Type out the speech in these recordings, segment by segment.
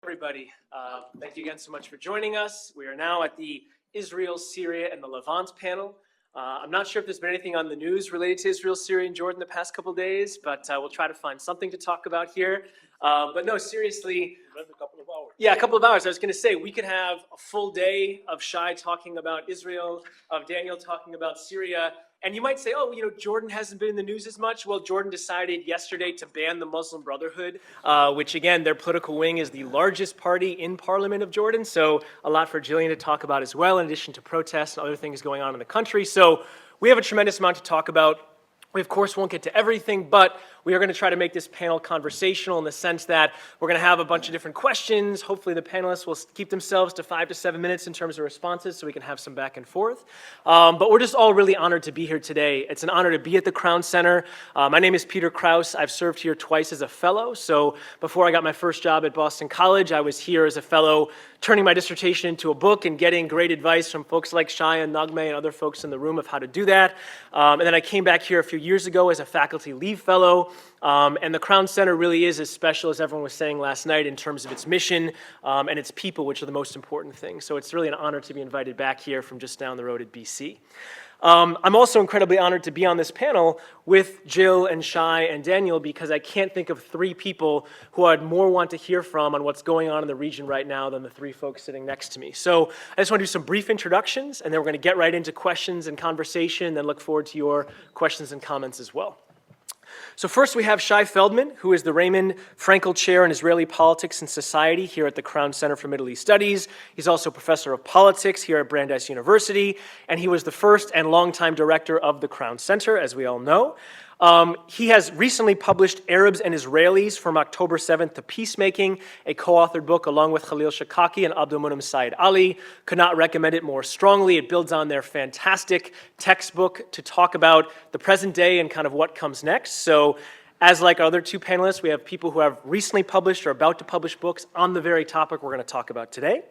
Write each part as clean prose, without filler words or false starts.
Everybody, thank you again so much for joining us. We are now at the Israel, Syria, and the Levant panel. I'm not sure if there's been anything on the news related to Israel, Syria, and Jordan the past couple days, but we'll try to find something to talk about here. But no, seriously. A couple of hours. Yeah, a couple of hours. I was going to say, we could have a full day of Shai talking about Israel, of Daniel talking about Syria. And you might say, oh, Jordan hasn't been in the news as much. Well, Jordan decided yesterday to ban the Muslim Brotherhood, which, again, their political wing is the largest party in Parliament of Jordan. So a lot for Jillian to talk about as well, in addition to protests and other things going on in the country. So we have a tremendous amount to talk about. We, of course, won't get to everything, but we are going to try to make this panel conversational in the sense that we're going to have a bunch of different questions. Hopefully the panelists will keep themselves to 5 to 7 minutes in terms of responses so we can have some back and forth. But we're just all really honored to be here today. It's an honor to be at the Crown Center. My name is Peter Krause. I've served here twice as a fellow. So before I got my first job at Boston College, I was here as a fellow, turning my dissertation into a book and getting great advice from folks like Shai and Nagme and other folks in the room of how to do that. And then I came back here a few years ago as a faculty leave fellow. And the Crown Center really is as special as everyone was saying last night in terms of its mission and its people, which are the most important things. So it's really an honor to be invited back here from just down the road at BC. I'm also incredibly honored to be on this panel with Jill and Shai and Daniel because I can't think of three people who I'd more want to hear from on what's going on in the region right now than the three folks sitting next to me. So I just want to do some brief introductions, and then we're going to get right into questions and conversation, and then look forward to your questions and comments as well. So first we have Shai Feldman, who is the Raymond Frankel Chair in Israeli Politics and Society here at the Crown Center for Middle East Studies. He's also a professor of politics here at Brandeis University, and he was the first and longtime director of the Crown Center, as we all know. He has recently published Arabs and Israelis from October 7th to Peacemaking, a co-authored book along with Khalil Shakaki and Abdulmunim Said Ali. Could not recommend it more strongly. It builds on their fantastic textbook to talk about the present day and kind of what comes next. So as like our other two panelists, we have people who have recently published or about to publish books on the very topic we're going to talk about today.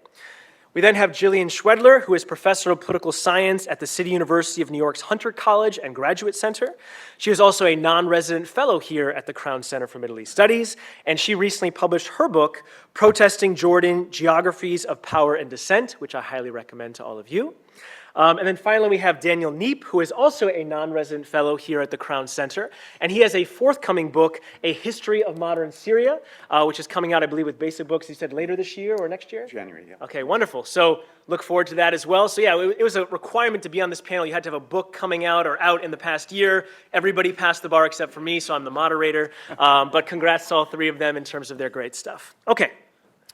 We then have Jillian Schwedler, who is professor of political science at the City University of New York's Hunter College and Graduate Center. She is also a non-resident fellow here at the Crown Center for Middle East Studies, and she recently published her book, Protesting Jordan, Geographies of Power and Dissent, which I highly recommend to all of you. And then finally, we have Daniel Neep, who is also a non-resident fellow here at the Crown Center. And he has a forthcoming book, A History of Modern Syria, which is coming out, I believe, with Basic Books, you said later this year or next year? January, yeah. Okay, wonderful. So look forward to that as well. So yeah, it was a requirement to be on this panel. You had to have a book coming out or out in the past year. Everybody passed the bar except for me, so I'm the moderator. But congrats to all three of them in terms of their great stuff. Okay,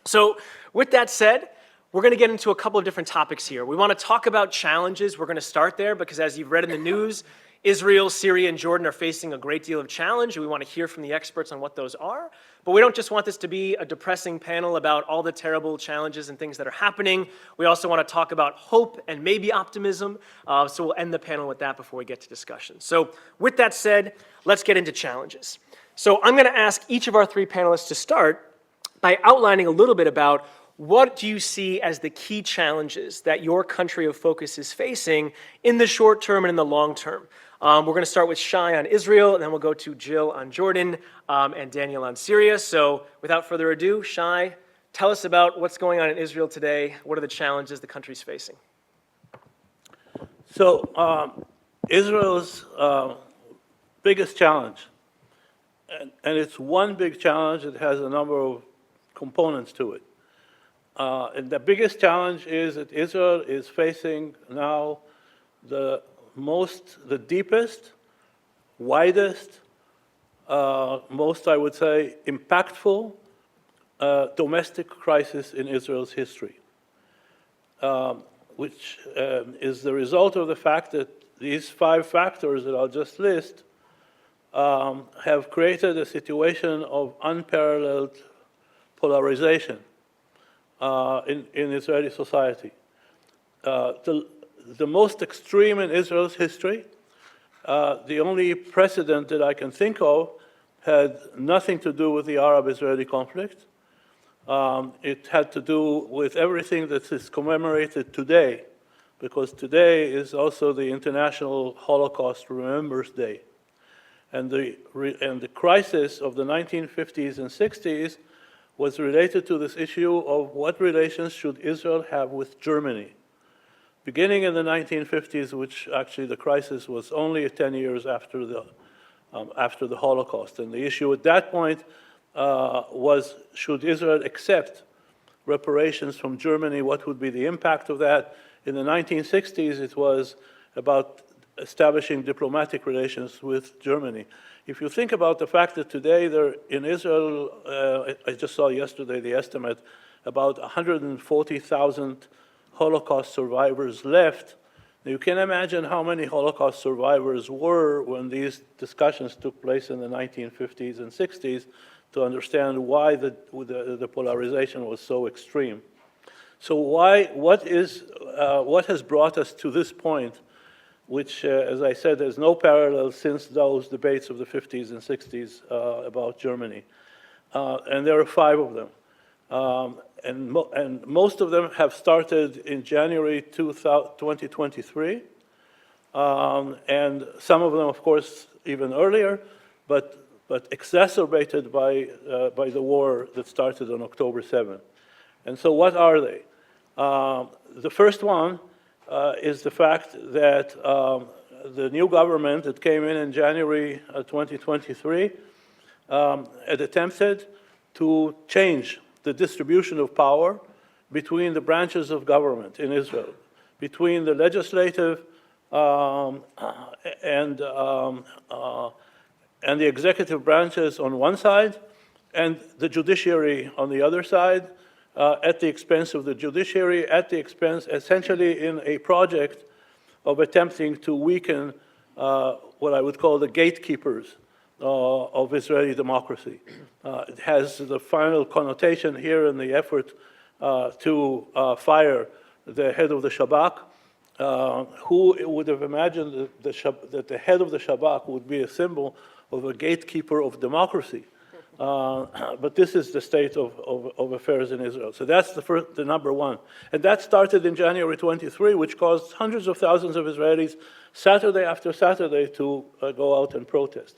so with that said, we're going to get into a couple of different topics here. We want to talk about challenges. We're going to start there because as you've read in the news, Israel, Syria, and Jordan are facing a great deal of challenge, and we want to hear from the experts on what those are. But we don't just want this to be a depressing panel about all the terrible challenges and things that are happening. We also want to talk about hope and maybe optimism. So we'll end the panel with that before we get to discussion. So with that said, let's get into challenges. So I'm going to ask each of our three panelists to start by outlining a little bit about what do you see as the key challenges that your country of focus is facing in the short term and in the long term? We're going to start with Shai on Israel, and then we'll go to Jill on Jordan, and Daniel on Syria. So without further ado, Shai, tell us about what's going on in Israel today. What are the challenges the country's facing? So Israel's biggest challenge, and it's one big challenge that has a number of components to it. And the biggest challenge is that Israel is facing now the deepest, widest, most, I would say, impactful domestic crisis in Israel's history, which is the result of the fact that these 5 factors that I'll just list have created a situation of unparalleled polarization in Israeli society. The most extreme in Israel's history, the only precedent that I can think of had nothing to do with the Arab-Israeli conflict. It had to do with everything that is commemorated today, because today is also the International Holocaust Remembrance Day. And the crisis of the 1950s and 60s was related to this issue of what relations should Israel have with Germany. Beginning in the 1950s, which actually the crisis was only 10 years after the Holocaust. And the issue at that point was, should Israel accept reparations from Germany? What would be the impact of that? In the 1960s, it was about establishing diplomatic relations with Germany. If you think about the fact that today there in Israel, I just saw yesterday the estimate, about 140,000 Holocaust survivors left. You can imagine how many Holocaust survivors were when these discussions took place in the 1950s and 60s to understand why the polarization was so extreme. So what has brought us to this point, which, as I said, there's no parallel since those debates of the 50s and 60s about Germany. And there are 5 of them. And most of them have started in January 2023, and some of them, of course, even earlier, but exacerbated by the war that started on October 7th. And so what are they? The first one is the fact that the new government that came in January 2023 had attempted to change the distribution of power between the branches of government in Israel, between the legislative and the executive branches on one side, and the judiciary on the other side, at the expense of the judiciary, at the expense, essentially in a project of attempting to weaken what I would call the gatekeepers of Israeli democracy. It has the final connotation here in the effort to fire the head of the Shabak. Who would have imagined that the head of the Shabak would be a symbol of a gatekeeper of democracy? But this is the state of affairs in Israel. So that's the number one. And that started in January 23, which caused hundreds of thousands of Israelis, Saturday after Saturday, to go out and protest.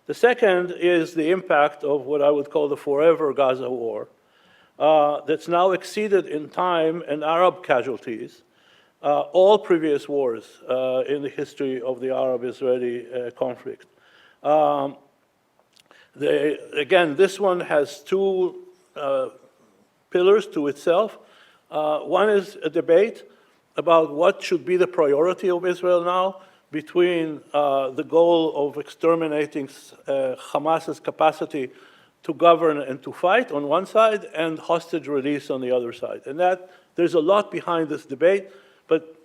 The second is the impact of what I would call the forever Gaza war, that's now exceeded in time and Arab casualties all previous wars in the history of the Arab-Israeli conflict. Again, this one has 2 pillars to itself. One is a debate about what should be the priority of Israel now, between the goal of exterminating Hamas's capacity to govern and to fight on one side, and hostage release on the other side. And there's a lot behind this debate, but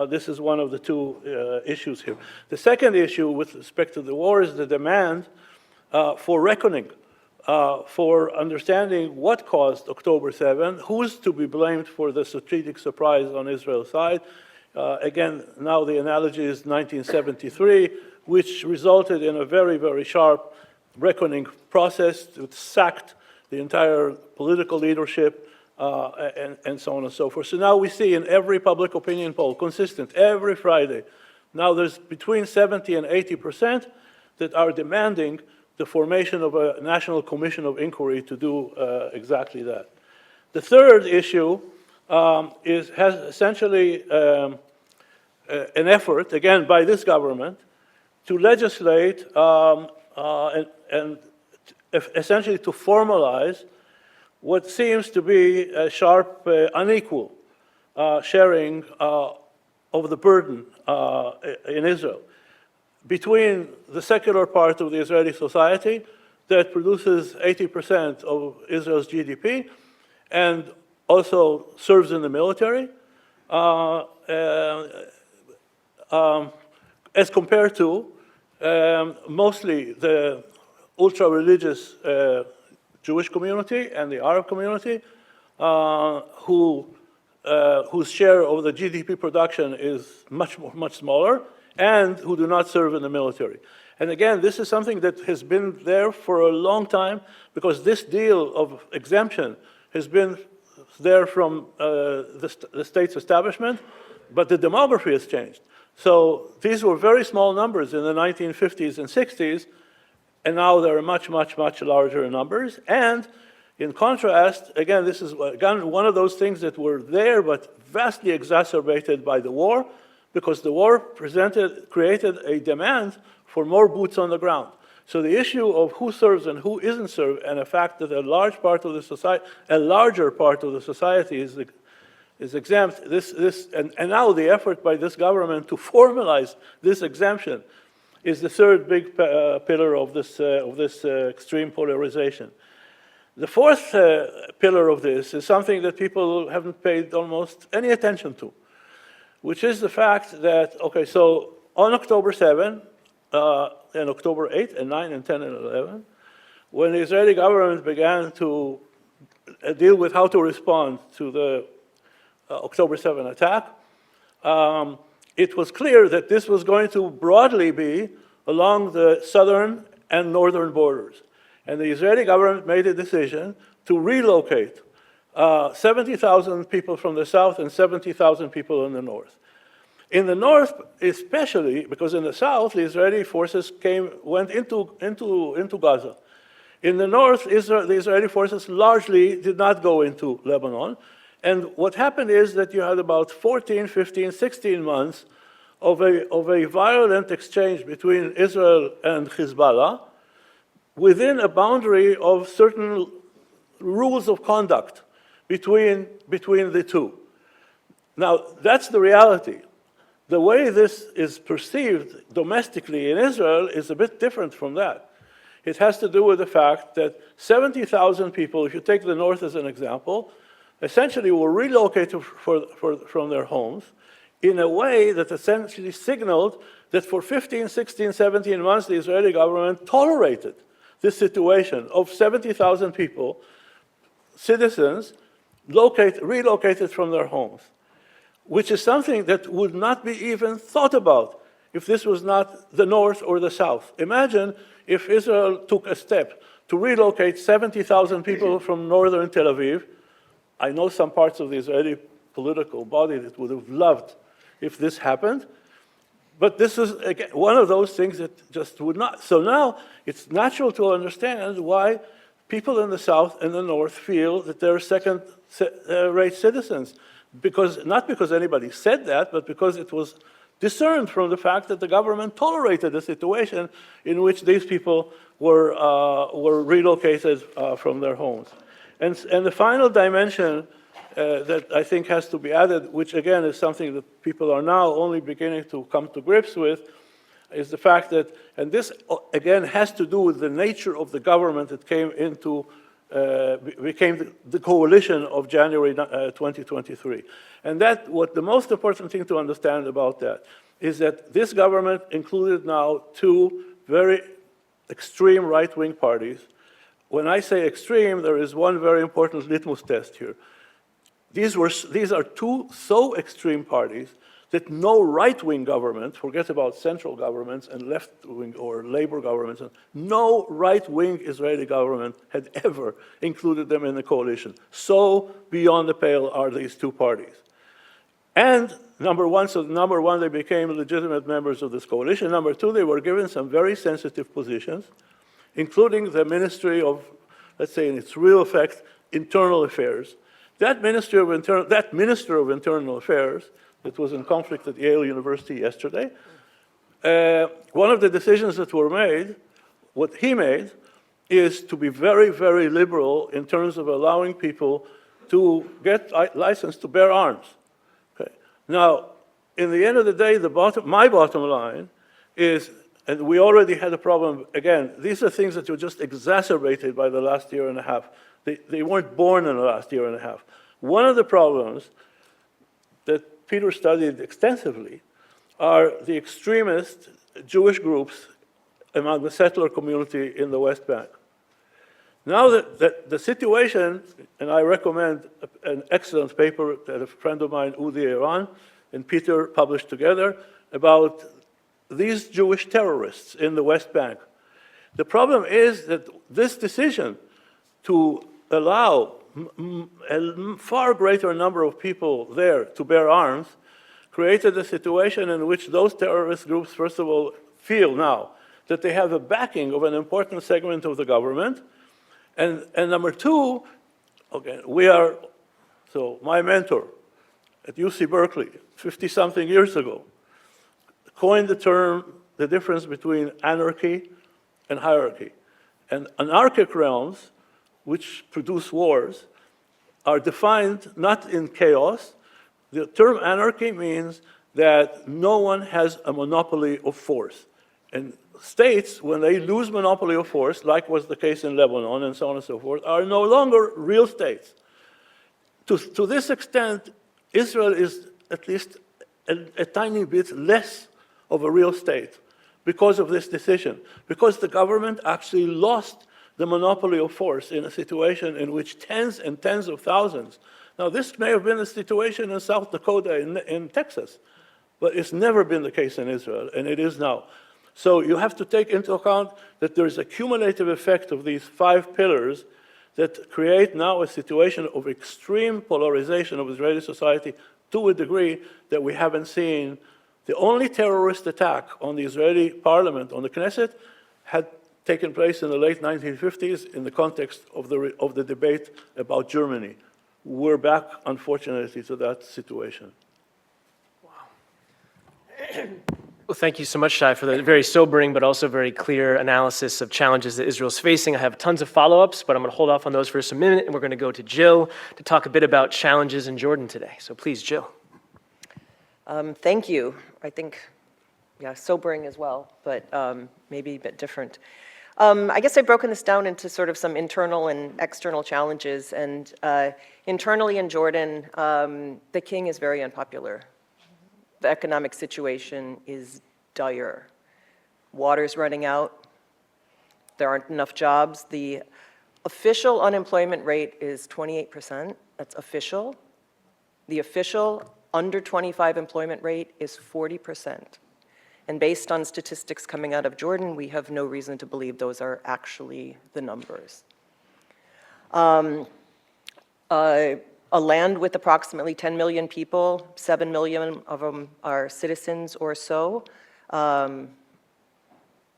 this is one of the 2 issues here. The second issue with respect to the war is the demand for reckoning, for understanding what caused October 7, who's to be blamed for the strategic surprise on Israel's side. Again, now the analogy is 1973, which resulted in a very, very sharp reckoning process that sacked the entire political leadership and so on and so forth. So now we see in every public opinion poll, consistent, every Friday, now there's between 70 and 80% that are demanding the formation of a national commission of inquiry to do exactly that. The third issue has essentially an effort, again, by this government, to legislate and essentially to formalize what seems to be a sharp, unequal sharing of the burden in Israel between the secular part of the Israeli society that produces 80% of Israel's GDP and also serves in the military, as compared to mostly the ultra-religious Jewish community and the Arab community, whose share of the GDP production is much smaller, and who do not serve in the military. And again, this is something that has been there for a long time, because this deal of exemption has been there from the state's establishment, but the demography has changed. So these were very small numbers in the 1950s and 60s, and now there are much larger numbers. And In contrast, again, this is again one of those things that were there but vastly exacerbated by the war, because the war created a demand for more boots on the ground. So the issue of who serves and who isn't served, and the fact that a larger part of the society is exempt, and now the effort by this government to formalize this exemption is the third big pillar of this extreme polarization. The fourth pillar of this is something that people haven't paid almost any attention to, which is the fact that, okay, so on October 7, and October 8 and 9 and 10 and 11, when the Israeli government began to deal with how to respond to the October 7 attack, it was clear that this was going to broadly be along the southern and northern borders. And the Israeli government made a decision to relocate 70,000 people from the south and 70,000 people in the north. In the north, especially, because in the south, the Israeli forces went into Gaza. In the north, the Israeli forces largely did not go into Lebanon. And what happened is that you had about 14, 15, 16 months of a violent exchange between Israel and Hezbollah within a boundary of certain rules of conduct between the two. Now, that's the reality. The way this is perceived domestically in Israel is a bit different from that. It has to do with the fact that 70,000 people, if you take the north as an example, essentially were relocated from their homes in a way that essentially signaled that for 15, 16, 17 months, the Israeli government tolerated this situation of 70,000 people, citizens, relocated from their homes, which is something that would not be even thought about if this was not the north or the south. Imagine if Israel took a step to relocate 70,000 people from northern Tel Aviv. I know some parts of the Israeli political body that would have loved if this happened, but this is, again, one of those things that just would not. So now it's natural to understand why people in the south and the north feel that they're second-rate citizens. Not because anybody said that, but because it was discerned from the fact that the government tolerated a situation in which these people were relocated from their homes. And the final dimension that I think has to be added, which again is something that people are now only beginning to come to grips with, is the fact that, and this again has to do with the nature of the government that became the coalition of January 2023. And that, what the most important thing to understand about that is that this government included now two very extreme right-wing parties. When I say extreme, there is one very important litmus test here. These are two so extreme parties that no right-wing government, forget about central governments and left-wing or labor governments, no right-wing Israeli government had ever included them in the coalition. So beyond the pale are these two parties. And number one, they became legitimate members of this coalition. Number two, they were given some very sensitive positions, including the Ministry of, let's say in its real effect, Internal Affairs. That Minister of Internal Affairs that was in conflict at Yale University yesterday, one of the decisions that were made, what he made, is to be very, very liberal in terms of allowing people to get license to bear arms. Okay. Now, in the end of the day, my bottom line is, and we already had a problem, again, these are things that were just exacerbated by the last year and a half. They weren't born in the last year and a half. One of the problems that Peter studied extensively are the extremist Jewish groups among the settler community in the West Bank. Now that the situation, and I recommend an excellent paper that a friend of mine, Udi Iran, and Peter published together about these Jewish terrorists in the West Bank. The problem is that this decision to allow a far greater number of people there to bear arms created a situation in which those terrorist groups, first of all, feel now that they have a backing of an important segment of the government, And number two, okay, so my mentor at UC Berkeley, 50-something years ago, coined the term, the difference between anarchy and hierarchy. And anarchic realms, which produce wars, are defined not in chaos. The term anarchy means that no one has a monopoly of force. And states, when they lose monopoly of force, like was the case in Lebanon and so on and so forth, are no longer real states. To this extent, Israel is at least a tiny bit less of a real state because of this decision, because the government actually lost the monopoly of force in a situation in which tens and tens of thousands. Now, this may have been the situation in South Dakota, in Texas, but it's never been the case in Israel, and it is now. So you have to take into account that there is a cumulative effect of these 5 pillars that create now a situation of extreme polarization of Israeli society to a degree that we haven't seen. The only terrorist attack on the Israeli parliament, on the Knesset, had taken place in the late 1950s in the context of the debate about Germany. We're back, unfortunately, to that situation. Well, thank you so much, Shai, for the very sobering but also very clear analysis of challenges that Israel's facing. I have tons of follow-ups, but I'm going to hold off on those for just a minute, and we're going to go to Jill to talk a bit about challenges in Jordan today. So please, Jill. Thank you. I think, yeah, sobering as well, but maybe a bit different. I guess I've broken this down into sort of some internal and external challenges. And internally in Jordan, the king is very unpopular. The economic situation is dire. Water's running out. There aren't enough jobs. The official unemployment rate is 28%. That's official. The official under 25 employment rate is 40%. And based on statistics coming out of Jordan, we have no reason to believe those are actually the numbers. A land with approximately 10 million people, 7 million of them are citizens or so.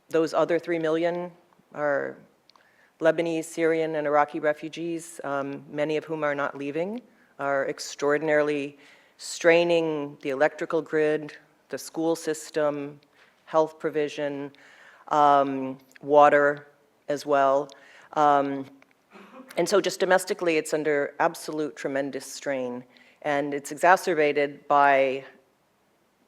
Those other 3 million are Lebanese, Syrian, and Iraqi refugees, many of whom are not leaving, are extraordinarily straining the electrical grid, the school system, health provision, water as well. And so just domestically, it's under absolute tremendous strain. And it's exacerbated by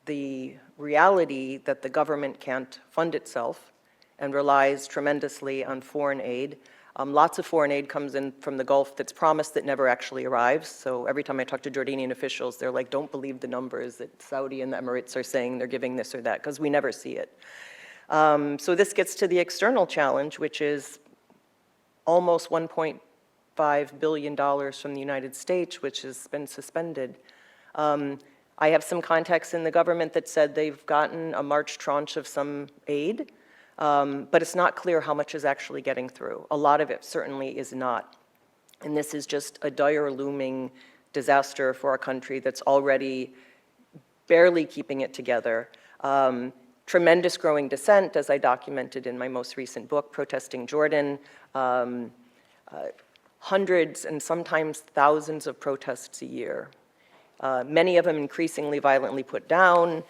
the reality that the government can't fund itself and relies tremendously on foreign aid. Lots of foreign aid comes in from the Gulf that's promised that never actually arrives. So every time I talk to Jordanian officials, they're like, don't believe the numbers that Saudi and the Emirates are saying they're giving this or that, because we never see it. So this gets to the external challenge, which is almost $1.5 billion from the United States, which has been suspended. I have some contacts in the government that said they've gotten a March tranche of some aid, but it's not clear how much is actually getting through. A lot of it certainly is not. And this is just a dire looming disaster for a country that's already barely keeping it together. Tremendous growing dissent, as I documented in my most recent book, Protesting Jordan. Hundreds and sometimes thousands of protests a year. Many of them increasingly violently put down,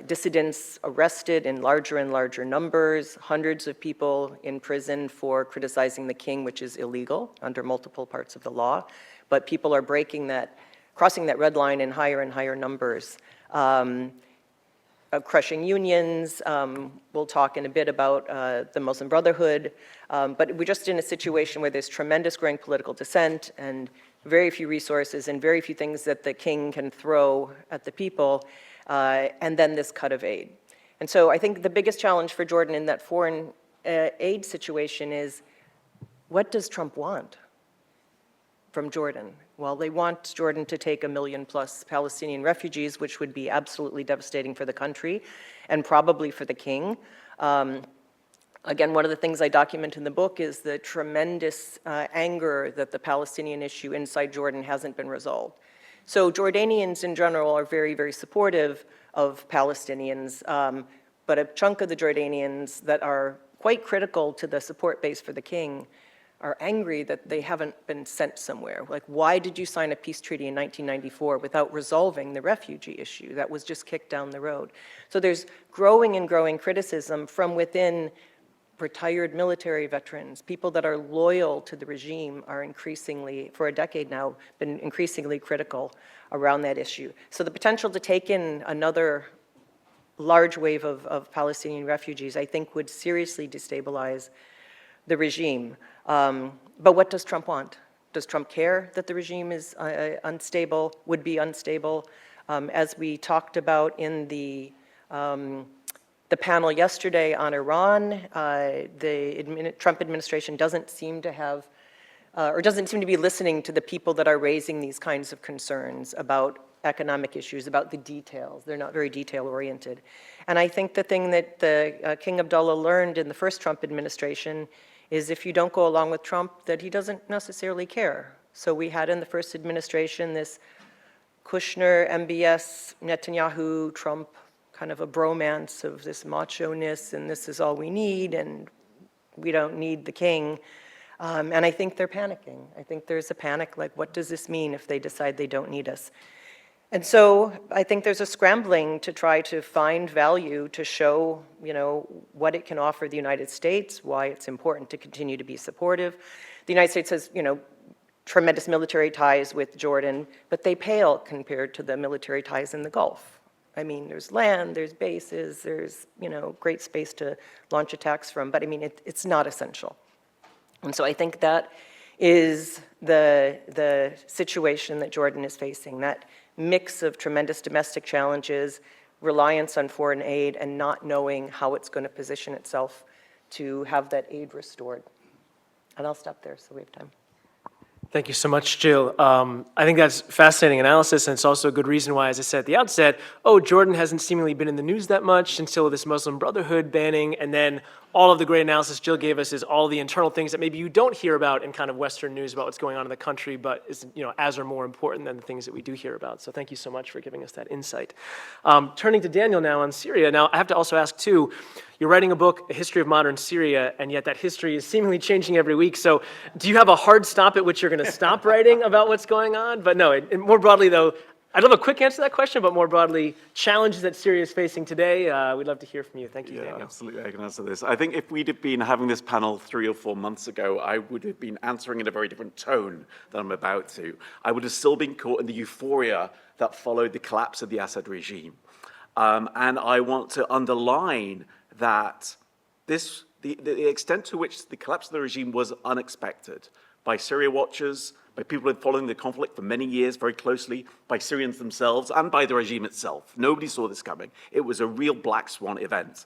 dissidents arrested in larger and larger numbers, hundreds of people in prison for criticizing the king, which is illegal under multiple parts of the law. But people are breaking that, crossing that red line in higher and higher numbers. Crushing unions, we'll talk in a bit about the Muslim Brotherhood, but we're just in a situation where there's tremendous growing political dissent and very few resources and very few things that the king can throw at the people, and then this cut of aid. And so I think the biggest challenge for Jordan in that foreign aid situation is, what does Trump want from Jordan? Well, they want Jordan to take 1 million+ Palestinian refugees, which would be absolutely devastating for the country and probably for the king. Again, one of the things I document in the book is the tremendous anger that the Palestinian issue inside Jordan hasn't been resolved. So Jordanians in general are very, very supportive of Palestinians, but a chunk of the Jordanians that are quite critical to the support base for the king are angry that they haven't been sent somewhere. Like, why did you sign a peace treaty in 1994 without resolving the refugee issue? That was just kicked down the road. So there's growing and growing criticism from within retired military veterans. People that are loyal to the regime are increasingly, for a decade now, been increasingly critical around that issue. So the potential to take in another large wave of Palestinian refugees, I think, would seriously destabilize the regime. But what does Trump want? Does Trump care that the regime is unstable, would be unstable? As we talked about in the panel yesterday on Iran, the Trump administration doesn't seem to have, or doesn't seem to be listening to the people that are raising these kinds of concerns about economic issues, about the details. They're not very detail-oriented. And I think the thing that the King Abdullah learned in the first Trump administration is if you don't go along with Trump, that he doesn't necessarily care. So we had in the first administration this Kushner, MBS, Netanyahu, Trump, kind of a bromance of this macho-ness, and this is all we need, and we don't need the king. And I think they're panicking. I think there's a panic, like, what does this mean if they decide they don't need us? And so I think there's a scrambling to try to find value to show, what it can offer the United States, why it's important to continue to be supportive. The United States has, tremendous military ties with Jordan, but they pale compared to the military ties in the Gulf. I mean, there's land, there's bases, there's, great space to launch attacks from, but I mean, it's not essential. And so I think that is the situation that Jordan is facing, that mix of tremendous domestic challenges, reliance on foreign aid, and not knowing how it's going to position itself to have that aid restored. And I'll stop there so we have time. Thank you so much, Jill. I think that's fascinating analysis, and it's also a good reason why, as I said at the outset, Jordan hasn't seemingly been in the news that much until this Muslim Brotherhood banning, and then all of the great analysis Jill gave us is all the internal things that maybe you don't hear about in kind of Western news about what's going on in the country, but is as or more important than the things that we do hear about. So thank you so much for giving us that insight. Turning to Daniel now on Syria. Now I have to also ask too, you're writing a book, A History of Modern Syria, and yet that history is seemingly changing every week. So do you have a hard stop at which you're going to stop writing about what's going on? But no, more broadly though, I'd love a quick answer to that question, but more broadly, challenges that Syria is facing today, we'd love to hear from you. Thank you, Daniel. Absolutely, I can answer this. I think if we'd have been having this panel 3 or 4 months ago, I would have been answering in a very different tone than I'm about to. I would have still been caught in the euphoria that followed the collapse of the Assad regime. And I want to underline that the extent to which the collapse of the regime was unexpected by Syria watchers, by people who had been following the conflict for many years very closely, by Syrians themselves, and by the regime itself. Nobody saw this coming. It was a real black swan event.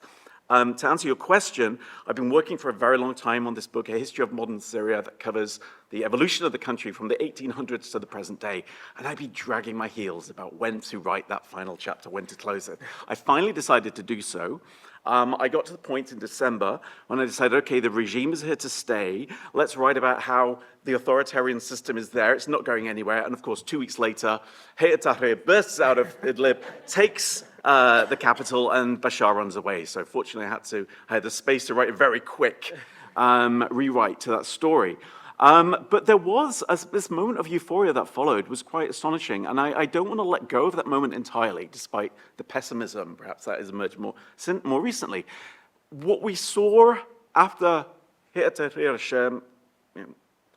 To answer your question, I've been working for a very long time on this book, A History of Modern Syria, that covers the evolution of the country from the 1800s to the present day. And I'd be dragging my heels about when to write that final chapter, when to close it. I finally decided to do so. I got to the point in December when I decided, okay, the regime is here to stay. Let's write about how the authoritarian system is there. It's not going anywhere. And of course, 2 weeks later, Hayat Tahrir bursts out of Idlib, takes the capital, and Bashar runs away. So fortunately, I had the space to write a very quick rewrite to that story. But there was, this moment of euphoria that followed was quite astonishing, and I don't want to let go of that moment entirely, despite the pessimism, perhaps that has emerged more recently. What we saw after Hayat Tahrir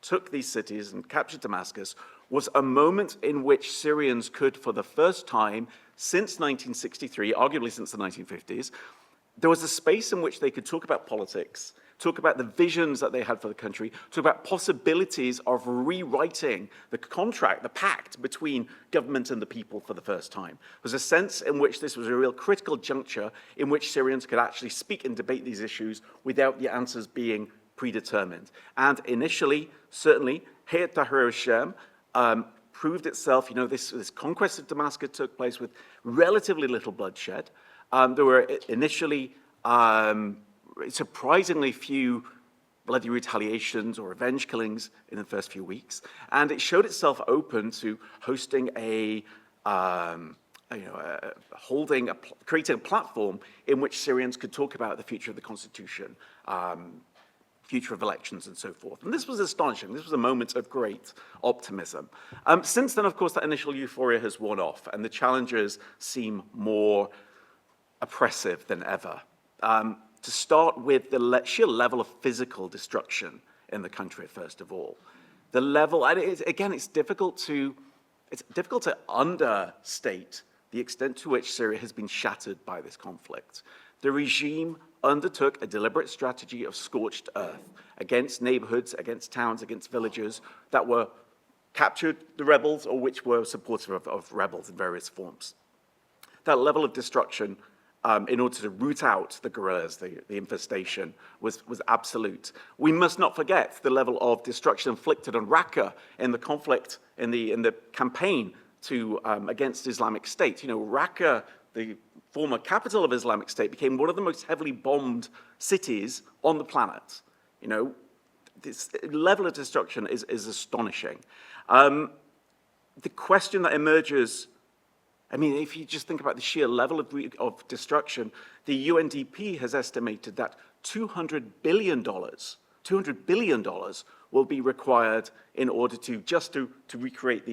took these cities and captured Damascus was a moment in which Syrians could, for the first time since 1963, arguably since the 1950s, there was a space in which they could talk about politics, talk about the visions that they had for the country, talk about possibilities of rewriting the contract, the pact between government and the people for the first time. There was a sense in which this was a real critical juncture in which Syrians could actually speak and debate these issues without the answers being predetermined. And initially, certainly, Hayat Tahrir al-Sham proved itself, this conquest of Damascus took place with relatively little bloodshed. There were initially surprisingly few bloody retaliations or revenge killings in the first few weeks, and it showed itself open to hosting creating a platform in which Syrians could talk about the future of the constitution, future of elections and so forth. And this was astonishing. This was a moment of great optimism. Since then, of course, that initial euphoria has worn off, and the challenges seem more oppressive than ever. To start with the sheer level of physical destruction in the country, first of all. The level, and it's difficult to understate the extent to which Syria has been shattered by this conflict. The regime undertook a deliberate strategy of scorched earth against neighborhoods, against towns, against villages that were captured the rebels or which were supportive of rebels in various forms. That level of destruction, in order to root out the guerrillas, the infestation, was absolute. We must not forget the level of destruction inflicted on Raqqa in the conflict, in the campaign against Islamic State. You know, Raqqa, the former capital of Islamic State, became one of the most heavily bombed cities on the planet. You know, this level of destruction is astonishing. The question that emerges, I mean, if you just think about the sheer level of destruction, the UNDP has estimated that $200 billion will be required in order to recreate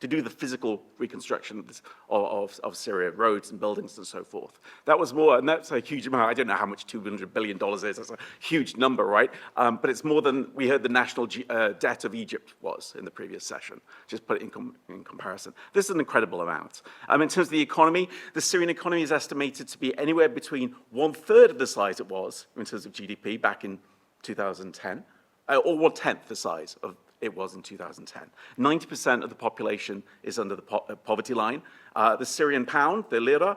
to do the physical reconstruction of Syria, roads and buildings and so forth. That was more, and that's a huge amount. I don't know how much $200 billion is. That's a huge number, right? But it's more than we heard the national debt of Egypt was in the previous session. Just put it in comparison. This is an incredible amount. In terms of the economy, the Syrian economy is estimated to be anywhere between 1/3 of the size it was in terms of GDP back in 2010, or 1/10 the size of it was in 2010. 90% of the population is under the poverty line. The Syrian pound, the lira,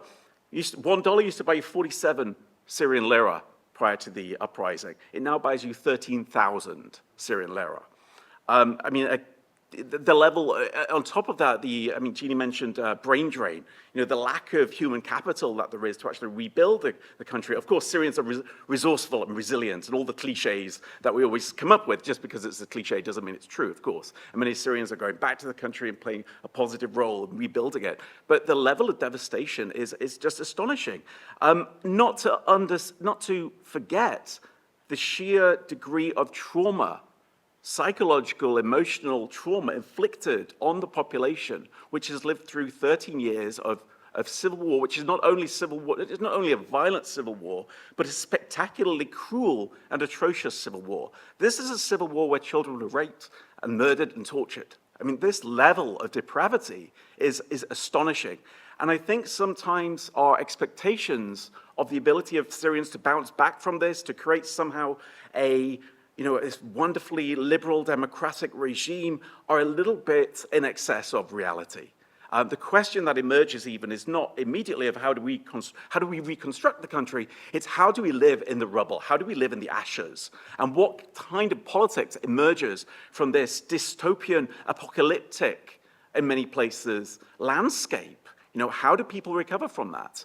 $1 used to buy you 47 Syrian lira prior to the uprising. It now buys you 13,000 Syrian lira. The level, on top of that, Jeannie mentioned brain drain. You know, the lack of human capital that there is to actually rebuild the country. Of course, Syrians are resourceful and resilient, and all the cliches that we always come up with, just because it's a cliche doesn't mean it's true, of course. And many Syrians are going back to the country and playing a positive role and rebuilding it. But the level of devastation is just astonishing. Not to forget the sheer degree of trauma, psychological, emotional trauma inflicted on the population, which has lived through 13 years of civil war, which is not only civil war, it is not only a violent civil war, but a spectacularly cruel and atrocious civil war. This is a civil war where children were raped and murdered and tortured. I mean, this level of depravity is astonishing. And I think sometimes our expectations of the ability of Syrians to bounce back from this, to create somehow this wonderfully liberal democratic regime are a little bit in excess of reality. The question that emerges even is not immediately of how do we reconstruct the country, it's how do we live in the rubble, how do we live in the ashes, and what kind of politics emerges from this dystopian, apocalyptic, in many places, landscape. You know, how do people recover from that?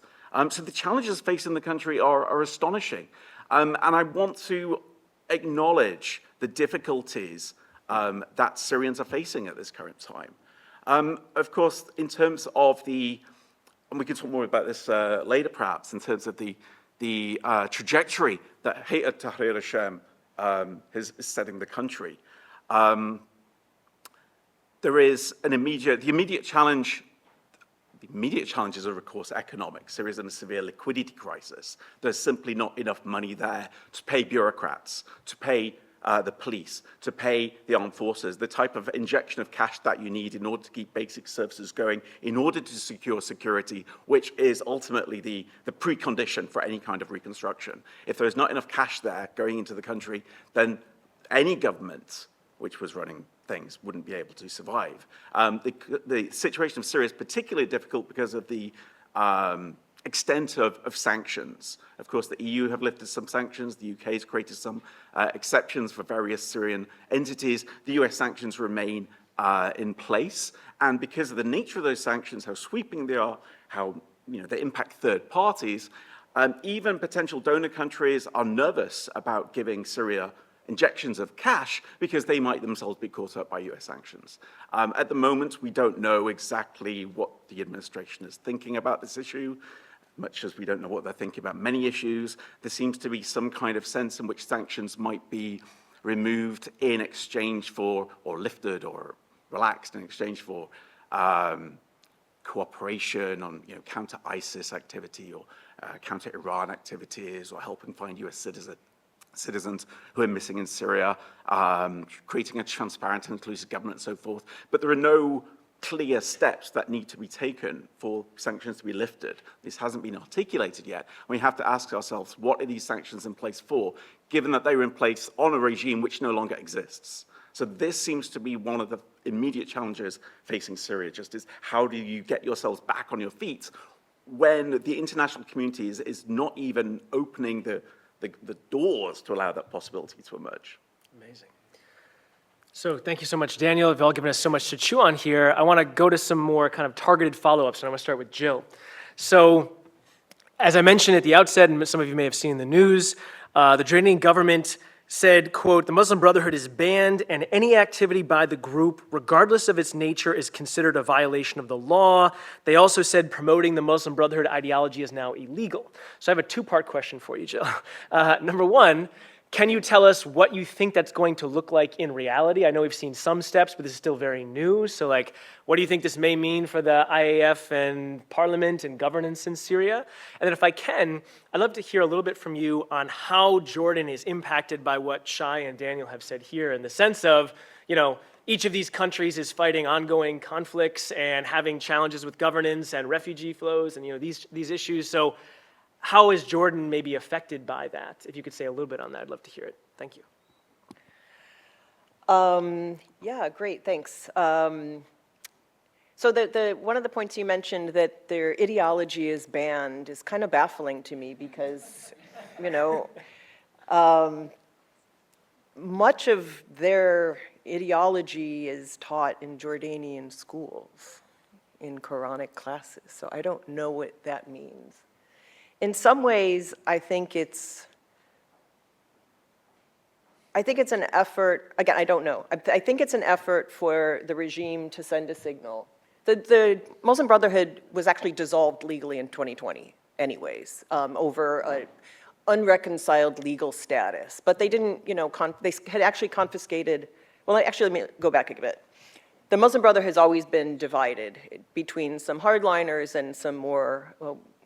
So the challenges facing the country are astonishing. And I want to acknowledge the difficulties that Syrians are facing at this current time. Of course, in terms of and we can talk more about this later perhaps, in terms of the trajectory that Hayat Tahrir al-Sham is setting the country. There is the immediate challenge. The immediate challenges are, of course, economic. Syria is in a severe liquidity crisis. There's simply not enough money there to pay bureaucrats, to pay the police, to pay the armed forces, the type of injection of cash that you need in order to keep basic services going, in order to secure security, which is ultimately the precondition for any kind of reconstruction. If there's not enough cash there going into the country, then any government which was running things wouldn't be able to survive. The situation of Syria is particularly difficult because of the extent of sanctions. Of course, the EU have lifted some sanctions. The UK has created some exceptions for various Syrian entities. The US sanctions remain in place. And because of the nature of those sanctions, how sweeping they are, how they impact third parties, even potential donor countries are nervous about giving Syria injections of cash because they might themselves be caught up by US sanctions. At the moment, we don't know exactly what the administration is thinking about this issue. much as we don't know what they're thinking about many issues. There seems to be some kind of sense in which sanctions might be removed in exchange for, or lifted or relaxed in exchange for cooperation on counter-ISIS activity or counter-Iran activities, or helping find US citizens who are missing in Syria, creating a transparent and inclusive government and so forth. But there are no clear steps that need to be taken for sanctions to be lifted. This hasn't been articulated yet. We have to ask ourselves, what are these sanctions in place for, given that they were in place on a regime which no longer exists? So this seems to be one of the immediate challenges facing Syria, just is how do you get yourselves back on your feet when the international community is not even opening the doors to allow that possibility to emerge? Amazing. So thank you so much, Daniel. You've all given us so much to chew on here. I want to go to some more kind of targeted follow-ups, and I want to start with Jill. So as I mentioned at the outset, and some of you may have seen in the news, the Jordanian government said, quote, "The Muslim Brotherhood is banned, and any activity by the group, regardless of its nature, is considered a violation of the law." They also said promoting the Muslim Brotherhood ideology is now illegal. So I have a two-part question for you, Jill. Number one, can you tell us what you think that's going to look like in reality? I know we've seen some steps, but this is still very new. So what do you think this may mean for the IAF and parliament and governance in Syria? And then if I can, I'd love to hear a little bit from you on how Jordan is impacted by what Shai and Daniel have said here, in the sense of, each of these countries is fighting ongoing conflicts and having challenges with governance and refugee flows and these issues. So how is Jordan maybe affected by that? If you could say a little bit on that, I'd love to hear it. Thank you. Yeah, great, thanks. So one of the points you mentioned, that their ideology is banned, is kind of baffling to me because, much of their ideology is taught in Jordanian schools, in Quranic classes, so I don't know what that means. In some ways, I think it's an effort, again, I don't know. I think it's an effort for the regime to send a signal. The Muslim Brotherhood was actually dissolved legally in 2020 anyways, over an unreconciled legal status. But they didn't, they had actually confiscated, well, actually, let me go back a bit. The Muslim Brotherhood has always been divided between some hardliners and some more,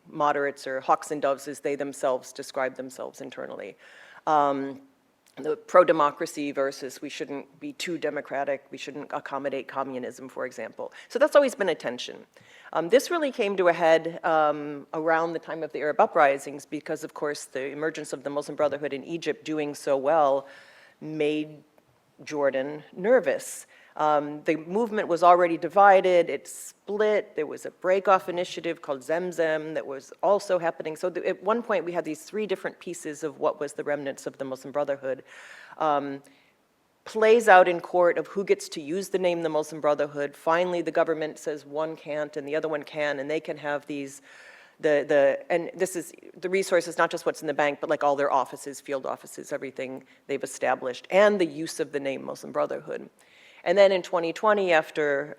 moderates, or hawks and doves, as they themselves describe themselves internally. The pro-democracy versus we shouldn't be too democratic, we shouldn't accommodate communism, for example. So that's always been a tension. This really came to a head around the time of the Arab uprisings because, of course, the emergence of the Muslim Brotherhood in Egypt doing so well made Jordan nervous. The movement was already divided, it split, there was a break-off initiative called Zemzem that was also happening. So at one point we had these three different pieces of what was the remnants of the Muslim Brotherhood. Plays out in court of who gets to use the name the Muslim Brotherhood. Finally the government says one can't and the other one can, and they can have these, and this is, the resources, not just what's in the bank, but like all their offices, field offices, everything they've established, and the use of the name Muslim Brotherhood. And then in 2020, after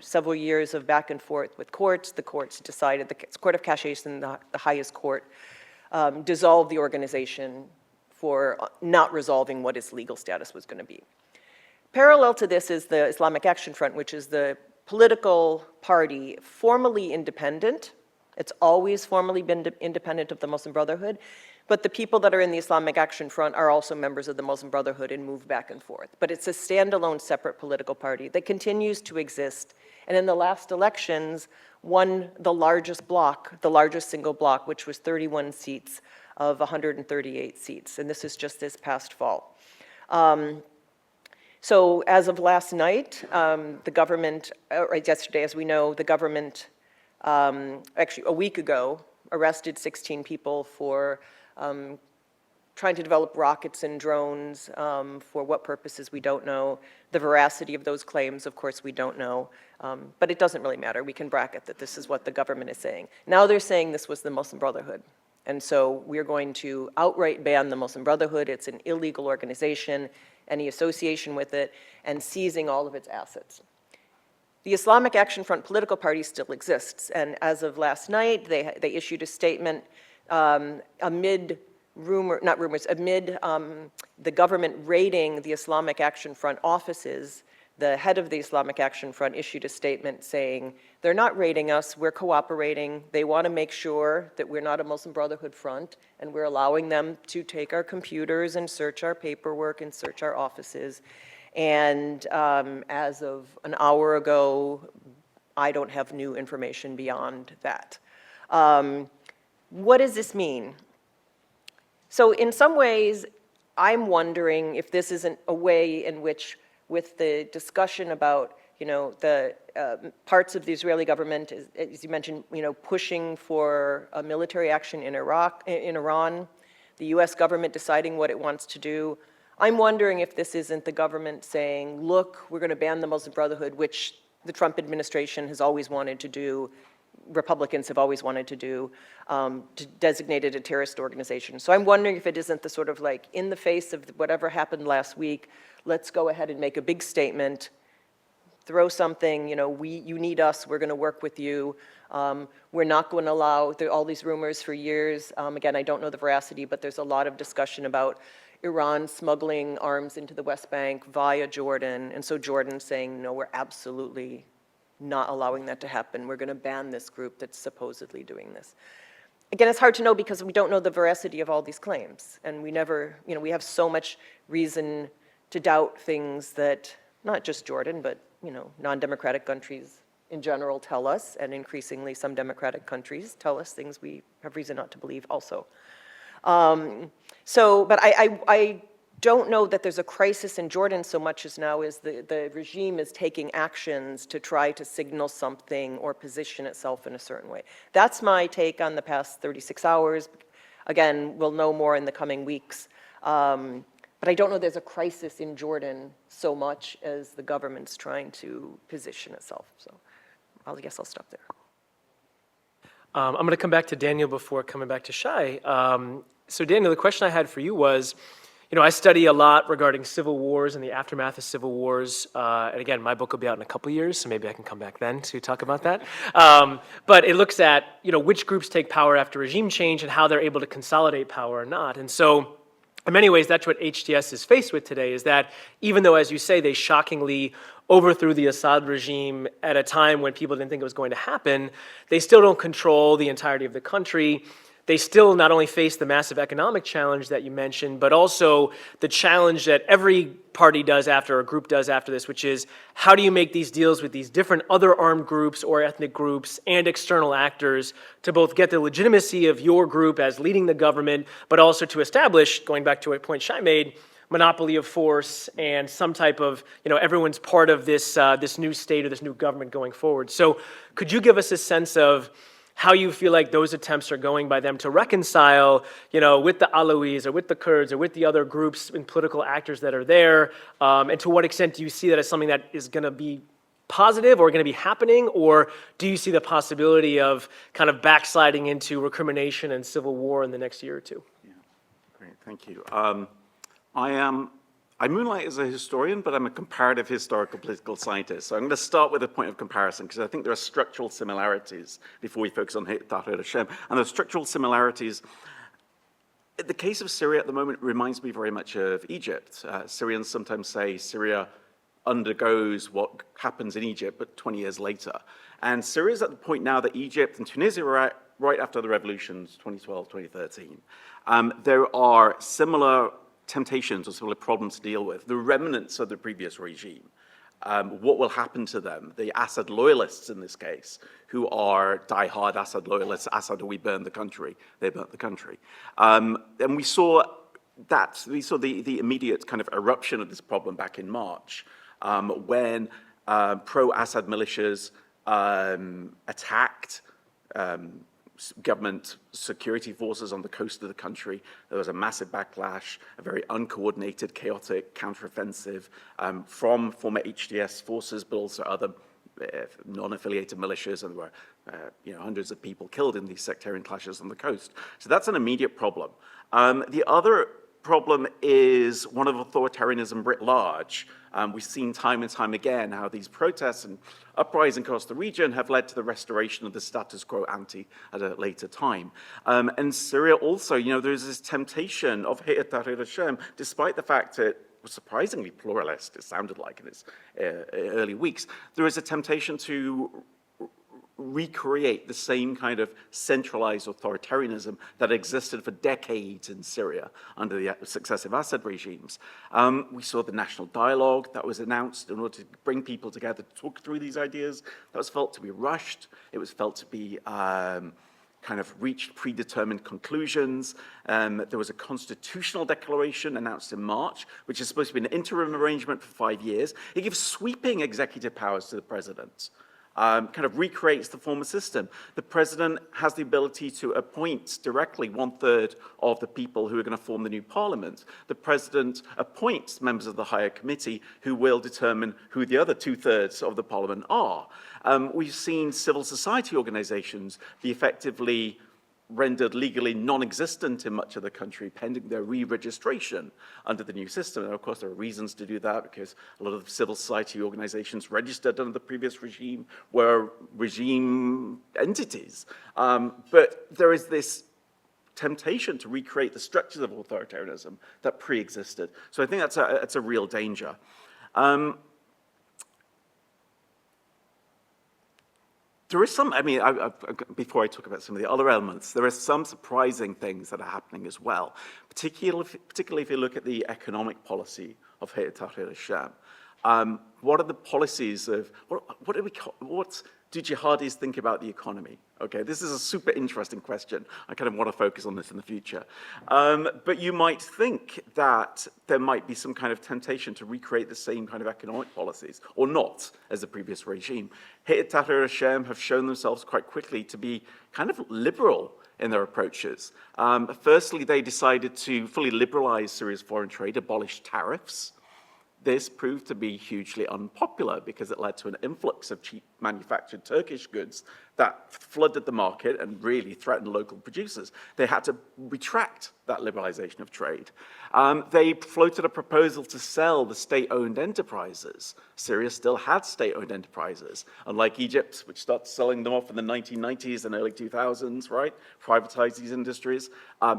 several years of back and forth with courts, the courts decided, the Court of Cassation, the highest court, dissolved the organization for not resolving what its legal status was going to be. Parallel to this is the Islamic Action Front, which is the political party formally independent. It's always formally been independent of the Muslim Brotherhood. But the people that are in the Islamic Action Front are also members of the Muslim Brotherhood and move back and forth. But it's a standalone, separate political party that continues to exist. And in the last elections, won the largest block, the largest single block, which was 31 seats of 138 seats. And this is just this past fall. So as of last night, the government, yesterday, as we know, the government, actually a week ago, arrested 16 people for trying to develop rockets and drones. For what purposes, we don't know. The veracity of those claims, of course, we don't know. But it doesn't really matter. We can bracket that this is what the government is saying. Now they're saying this was the Muslim Brotherhood. And so we're going to outright ban the Muslim Brotherhood. It's an illegal organization, any association with it, and seizing all of its assets. The Islamic Action Front political party still exists, and as of last night, they issued a statement amid the government raiding the Islamic Action Front offices. The head of the Islamic Action Front issued a statement saying, they're not raiding us, we're cooperating. They want to make sure that we're not a Muslim Brotherhood front, and we're allowing them to take our computers and search our paperwork and search our offices. And as of an hour ago, I don't have new information beyond that. What does this mean? So in some ways, I'm wondering if this isn't a way in which, with the discussion about, the parts of the Israeli government, as you mentioned, pushing for a military action in Iran, the US government deciding what it wants to do. I'm wondering if this isn't the government saying, look, we're going to ban the Muslim Brotherhood, which the Trump administration has always wanted to do, Republicans have always wanted to do, to designate it a terrorist organization. So I'm wondering if it isn't the sort of like, in the face of whatever happened last week, let's go ahead and make a big statement, throw something, you need us, we're going to work with you. We're not going to allow all these rumors for years. Again, I don't know the veracity, but there's a lot of discussion about Iran smuggling arms into the West Bank via Jordan. And so Jordan's saying, no, we're absolutely not allowing that to happen. We're going to ban this group that's supposedly doing this. Again, it's hard to know because we don't know the veracity of all these claims. And we never, we have so much reason to doubt things that not just Jordan, but, non-democratic countries in general tell us, and increasingly some democratic countries tell us things we have reason not to believe also. But I don't know that there's a crisis in Jordan so much as now is the regime is taking actions to try to signal something or position itself in a certain way. That's my take on the past 36 hours. Again, we'll know more in the coming weeks. But I don't know there's a crisis in Jordan so much as the government's trying to position itself. So I guess I'll stop there. I'm going to come back to Daniel before coming back to Shai. So Daniel, the question I had for you was, I study a lot regarding civil wars and the aftermath of civil wars. And again, my book will be out in a couple years, so maybe I can come back then to talk about that. But it looks at, which groups take power after regime change and how they're able to consolidate power or not. And so in many ways, that's what HTS is faced with today, is that even though, as you say, they shockingly overthrew the Assad regime at a time when people didn't think it was going to happen, they still don't control the entirety of the country. They still not only face the massive economic challenge that you mentioned, but also the challenge that every party does after, or group does after this, which is how do you make these deals with these different other armed groups or ethnic groups and external actors to both get the legitimacy of your group as leading the government, but also to establish, going back to a point Shai made, monopoly of force and some type of, everyone's part of this, this new state or this new government going forward. So could you give us a sense of how you feel like those attempts are going by them to reconcile, with the Alawis or with the Kurds or with the other groups and political actors that are there, and to what extent do you see that as something that is going to be positive or going to be happening, or do you see the possibility of kind of backsliding into recrimination and civil war in the next year or two? Yeah, great, thank you. I moonlight as a historian, but I'm a comparative historical political scientist. So I'm going to start with a point of comparison, because I think there are structural similarities before we focus on Tahrir Hashem. And the structural similarities, the case of Syria at the moment reminds me very much of Egypt. Syrians sometimes say Syria undergoes what happens in Egypt, but 20 years later. And Syria is at the point now that Egypt and Tunisia were at right after the revolutions, 2012, 2013. There are similar temptations or similar problems to deal with, the remnants of the previous regime. What will happen to them? The Assad loyalists in this case, who are diehard Assad loyalists, Assad, we burned the country, they burnt the country. And we saw the immediate kind of eruption of this problem back in March, when pro-Assad militias attacked government security forces on the coast of the country. There was a massive backlash, a very uncoordinated, chaotic counteroffensive from former HTS forces, but also other non-affiliated militias, and there were hundreds of people killed in these sectarian clashes on the coast. So that's an immediate problem. The other problem is one of authoritarianism writ large. We've seen time and time again how these protests and uprisings across the region have led to the restoration of the status quo ante at a later time. And Syria also, there's this temptation of Hayat Tahrir al-Sham, despite the fact that it was surprisingly pluralist, it sounded like in its early weeks, there is a temptation to recreate the same kind of centralized authoritarianism that existed for decades in Syria under the successive Assad regimes. We saw the national dialogue that was announced in order to bring people together to talk through these ideas. That was felt to be rushed. It was felt to be kind of reached predetermined conclusions. There was a constitutional declaration announced in March, which is supposed to be an interim arrangement for 5 years. It gives sweeping executive powers to the president. Kind of recreates the former system. The president has the ability to appoint directly 1/3 of the people who are going to form the new parliament. The president appoints members of the higher committee who will determine who the other 2/3 of the parliament are. We've seen civil society organizations be effectively rendered legally non-existent in much of the country pending their re-registration under the new system. And of course, there are reasons to do that because a lot of civil society organizations registered under the previous regime were regime entities. But there is this temptation to recreate the structures of authoritarianism that pre-existed. So I think that's a real danger. There is some, before I talk about some of the other elements, there are some surprising things that are happening as well, particularly if you look at the economic policy of Hayat Tahrir al-Sham. What are the policies of, what do jihadis think about the economy? Okay, this is a super interesting question. I kind of want to focus on this in the future. But you might think that there might be some kind of temptation to recreate the same kind of economic policies, or not, as the previous regime. Hayat Tahrir al-Sham have shown themselves quite quickly to be kind of liberal in their approaches. Firstly, they decided to fully liberalize Syria's foreign trade, abolish tariffs. This proved to be hugely unpopular because it led to an influx of cheap manufactured Turkish goods that flooded the market and really threatened local producers. They had to retract that liberalization of trade. They floated a proposal to sell the state-owned enterprises. Syria still had state-owned enterprises, unlike Egypt, which started selling them off in the 1990s and early 2000s, right? Privatized these industries.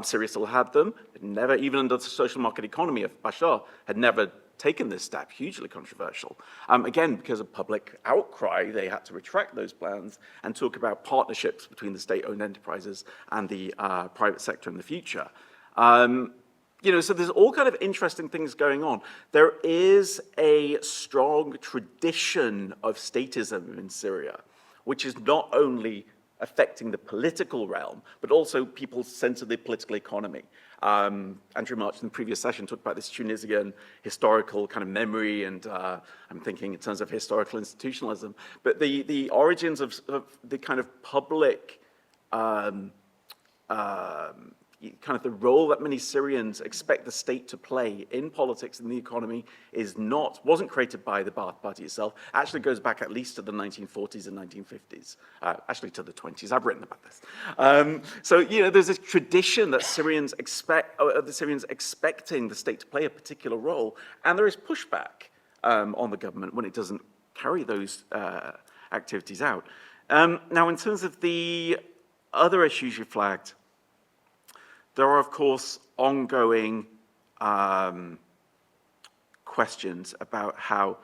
Syria still had them. It never, even under the social market economy of Bashar, had never taken this step, hugely controversial. Again, because of public outcry, they had to retract those plans and talk about partnerships between the state-owned enterprises and the private sector in the future. So there's all kind of interesting things going on. There is a strong tradition of statism in Syria, which is not only affecting the political realm, but also people's sense of the political economy. Andrew March in the previous session talked about this Tunisian historical kind of memory, and I'm thinking in terms of historical institutionalism. But the origins of the kind of public, kind of the role that many Syrians expect the state to play in politics and the economy wasn't created by the Ba'ath Party itself. Actually goes back at least to the 1940s and 1950s, actually to the 20s. I've written about this. So there's this tradition that Syrians expecting the state to play a particular role, and there is pushback on the government when it doesn't carry those activities out. Now, in terms of the other issues you flagged, there are, of course, ongoing questions about how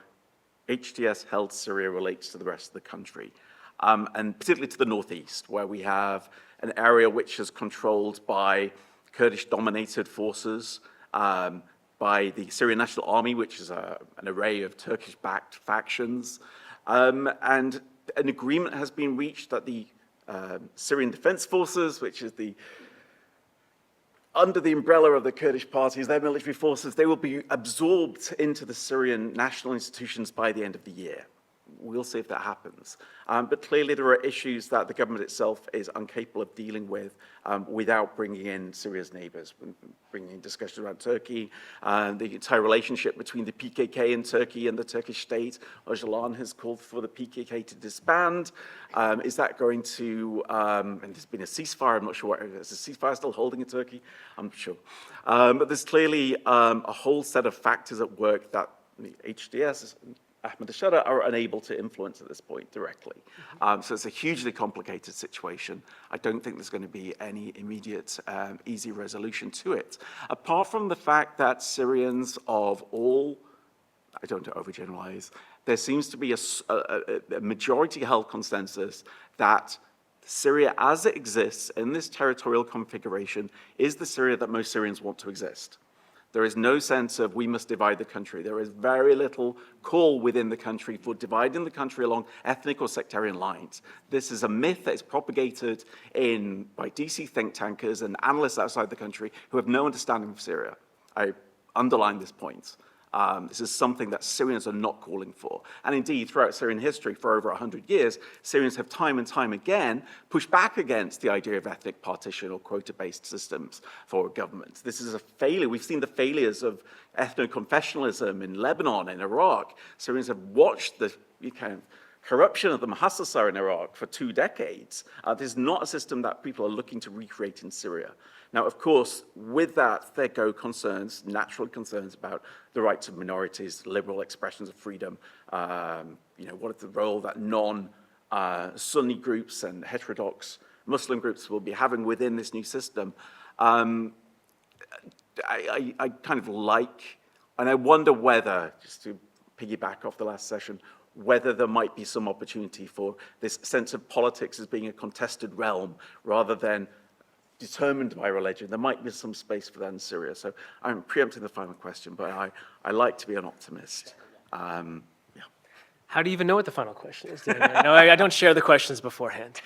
HTS-held Syria relates to the rest of the country, and particularly to the northeast, where we have an area which is controlled by Kurdish-dominated forces, by the Syrian National Army, which is an array of Turkish-backed factions, and an agreement has been reached that the Syrian Defense Forces, which is under the umbrella of the Kurdish parties, their military forces, they will be absorbed into the Syrian national institutions by the end of the year, We'll see if that happens. But clearly there are issues that the government itself is incapable of dealing with without bringing in Syria's neighbors, bringing in discussions around Turkey, the entire relationship between the PKK and Turkey and the Turkish state. Öcalan has called for the PKK to disband. Is that going to, and there's been a ceasefire, I'm not sure, is the ceasefire still holding in Turkey? I'm not sure. But there's clearly a whole set of factors at work that the HDS, Ahmed al-Shara, are unable to influence at this point directly. So it's a hugely complicated situation. I don't think there's going to be any immediate, easy resolution to it. Apart from the fact that Syrians of all, I don't overgeneralize, there seems to be a majority-held consensus that Syria as it exists in this territorial configuration is the Syria that most Syrians want to exist. There is no sense of we must divide the country. There is very little call within the country for dividing the country along ethnic or sectarian lines. This is a myth that is propagated by DC think tankers and analysts outside the country who have no understanding of Syria. I underline this point. This is something that Syrians are not calling for. And indeed, throughout Syrian history, for over 100 years, Syrians have time and time again pushed back against the idea of ethnic partition or quota-based systems for governments. This is a failure. We've seen the failures of ethno-confessionalism in Lebanon and Iraq. Syrians have watched the kind of corruption of the Muhassasa in Iraq for 2 decades. This is not a system that people are looking to recreate in Syria. Now, of course, with that, there go concerns, natural concerns about the rights of minorities, liberal expressions of freedom, what is the role that non-Sunni groups and heterodox Muslim groups will be having within this new system. I kind of like, and I wonder whether, just to piggyback off the last session, whether there might be some opportunity for this sense of politics as being a contested realm rather than determined by religion. There might be some space for that in Syria. So I'm preempting the final question, but I like to be an optimist. How do you even know what the final question is? No, I don't share the questions beforehand.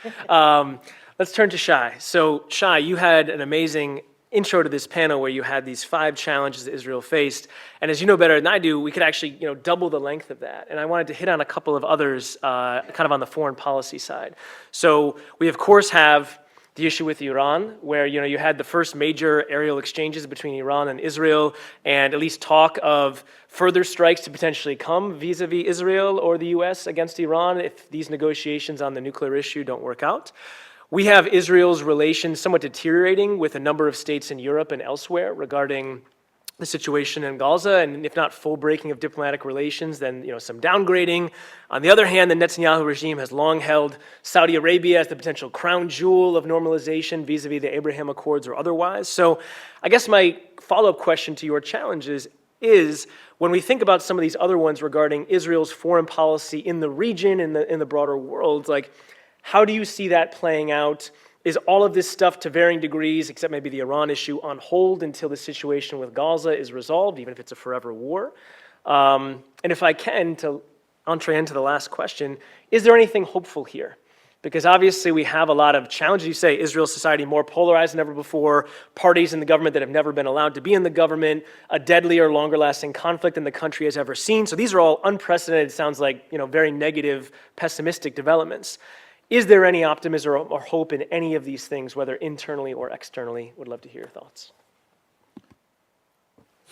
Let's turn to Shai. So Shai, you had an amazing intro to this panel where you had these 5 challenges that Israel faced. And as you know better than I do, we could actually double the length of that. And I wanted to hit on a couple of others kind of on the foreign policy side. So we, of course, have the issue with Iran, where you had the first major aerial exchanges between Iran and Israel, and at least talk of further strikes to potentially come vis-a-vis Israel or the U.S. against Iran if these negotiations on the nuclear issue don't work out. We have Israel's relations somewhat deteriorating with a number of states in Europe and elsewhere regarding the situation in Gaza, and if not full breaking of diplomatic relations, then some downgrading. On the other hand, the Netanyahu regime has long held Saudi Arabia as the potential crown jewel of normalization vis-a-vis the Abraham Accords or otherwise. So I guess my follow-up question to your challenges is when we think about some of these other ones regarding Israel's foreign policy in the region, in the broader world, like how do you see that playing out? Is all of this stuff to varying degrees, except maybe the Iran issue, on hold until the situation with Gaza is resolved, even if it's a forever war? And if I can, to entree into the last question, is there anything hopeful here? Because obviously we have a lot of challenges. You say Israel's society more polarized than ever before, parties in the government that have never been allowed to be in the government, a deadlier, longer-lasting conflict than the country has ever seen. So these are all unprecedented, sounds like very negative, pessimistic developments. Is there any optimism or hope in any of these things, whether internally or externally? Would love to hear your thoughts.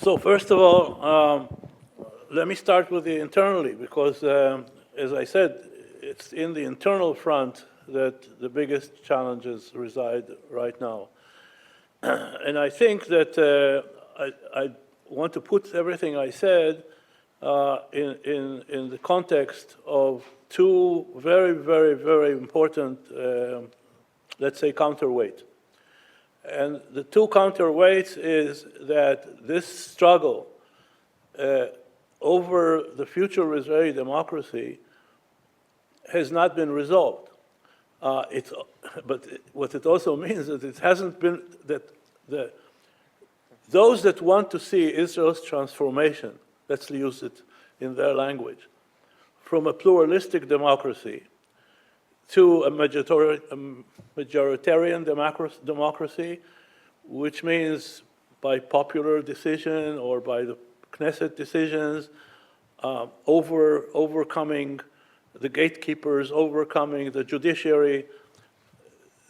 So first of all, let me start with the internally, because as I said, it's in the internal front that the biggest challenges reside right now. And I think that I want to put everything I said in the context of 2 very, very, very important, let's say, counterweight. And the 2 counterweights is that this struggle over the future of Israeli democracy has not been resolved. But what it also means is it hasn't been, that those that want to see Israel's transformation, let's use it in their language, from a pluralistic democracy to a majoritarian democracy, which means by popular decision or by the Knesset decisions, overcoming the gatekeepers overcoming the judiciary.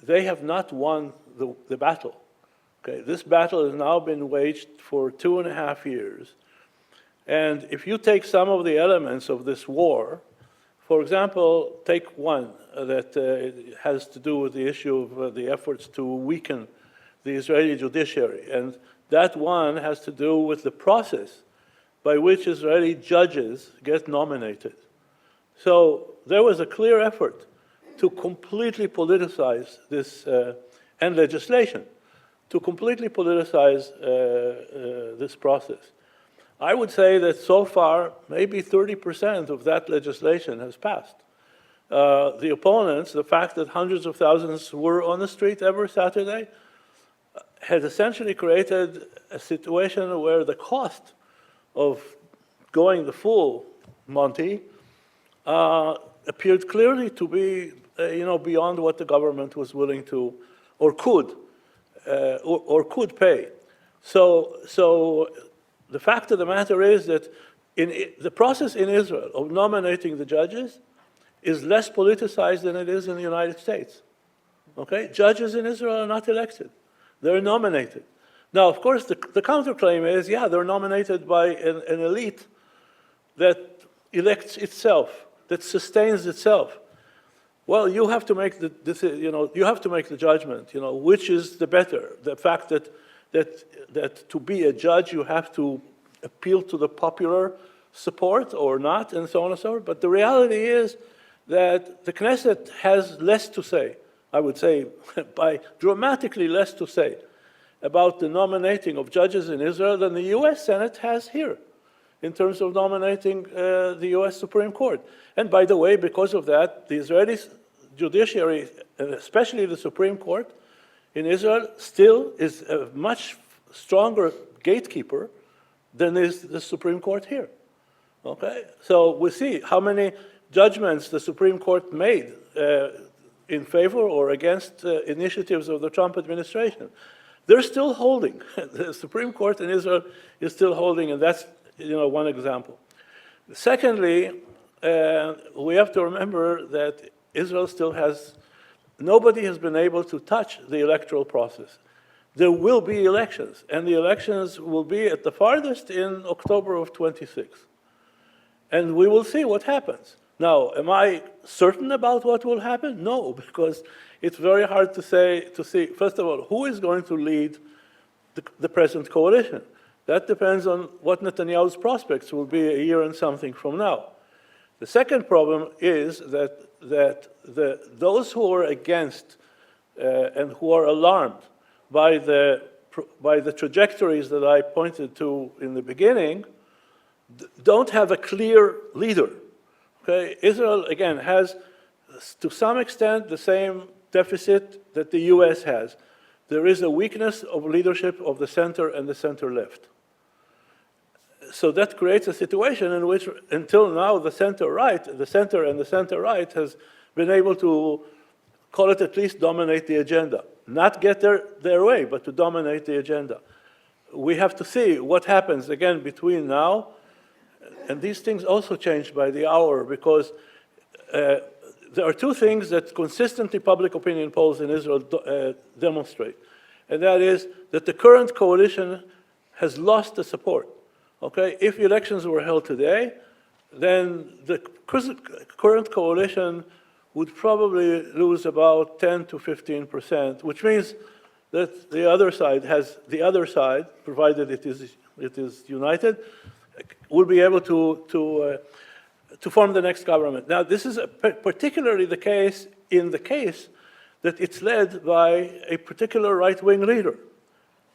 They have not won the battle. Okay? This battle has now been waged for 2.5 years. And if you take some of the elements of this war, for example, take one that has to do with the issue of the efforts to weaken the Israeli judiciary. And that one has to do with the process by which Israeli judges get nominated. So there was a clear effort to completely politicize this, and legislation, to completely politicize this process. I would say that so far, maybe 30% of that legislation has passed. The opponents, the fact that hundreds of thousands were on the street every Saturday, had essentially created a situation where the cost of going the full Monty appeared clearly to be, beyond what the government was willing to, or could pay. So the fact of the matter is that the process in Israel of nominating the judges is less politicized than it is in the United States. Okay? Judges in Israel are not elected. They're nominated. Now, of course, the counterclaim is, yeah, they're nominated by an elite that elects itself, that sustains itself. Well, you have to make the judgment, which is the better. The fact that to be a judge, you have to appeal to the popular support or not, and so on and so forth. But the reality is that the Knesset has less to say, I would say, by dramatically less to say, about the nominating of judges in Israel than the U.S. Senate has here, in terms of nominating the U.S. Supreme Court. And by the way, because of that, the Israeli judiciary, and especially the Supreme Court in Israel, still is a much stronger gatekeeper than is the Supreme Court here. Okay? So we see how many judgments the Supreme Court made in favor or against initiatives of the Trump administration. They're still holding. The Supreme Court in Israel is still holding, and that's one example. Secondly, we have to remember that Israel still nobody has been able to touch the electoral process. There will be elections, and the elections will be at the farthest in October of 26. And we will see what happens. Now, am I certain about what will happen? No, because it's very hard to see, first of all, who is going to lead the present coalition. That depends on what Netanyahu's prospects will be a year and something from now. The second problem is that those who are against and who are alarmed by the trajectories that I pointed to in the beginning don't have a clear leader. Okay? Israel, again, has, to some extent, the same deficit that the U.S. has. There is a weakness of leadership of the center and the center-left. So that creates a situation in which, until now, the center-right has been able to, call it at least, dominate the agenda. Not get their way, but to dominate the agenda. We have to see what happens, again, between now, and these things also change by the hour, because there are two things that consistently public opinion polls in Israel demonstrate. And that is that the current coalition has lost the support. Okay? If elections were held today, then the current coalition would probably lose about 10 to 15%, which means that the other side, provided it is united, will be able to form the next government. Now, this is particularly the case in the case that it's led by a particular right-wing leader,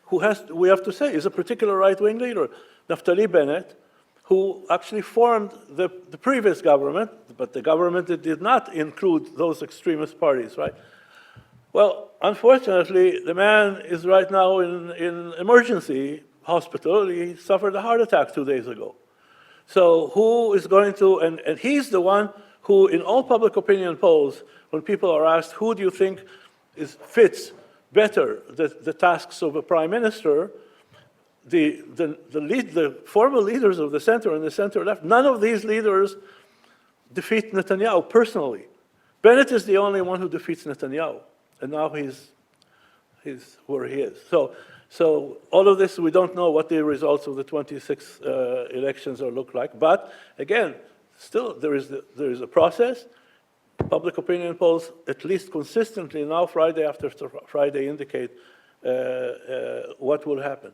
who we have to say, is a particular right-wing leader, Naftali Bennett, who actually formed the previous government, but the government that did not include those extremist parties, right? Well, unfortunately, the man is right now in emergency hospital. He suffered a heart attack 2 days ago. So who is going to, and he's the one who, in all public opinion polls, when people are asked, who do you think fits better the tasks of a prime minister, the former leaders of the center and the center left, none of these leaders defeat Netanyahu personally. Bennett is the only one who defeats Netanyahu, and now he's where he is. So all of this, we don't know what the results of the 26 elections are look like. But again, still there is a process. Public opinion polls, at least consistently now, Friday after Friday, indicate what will happen.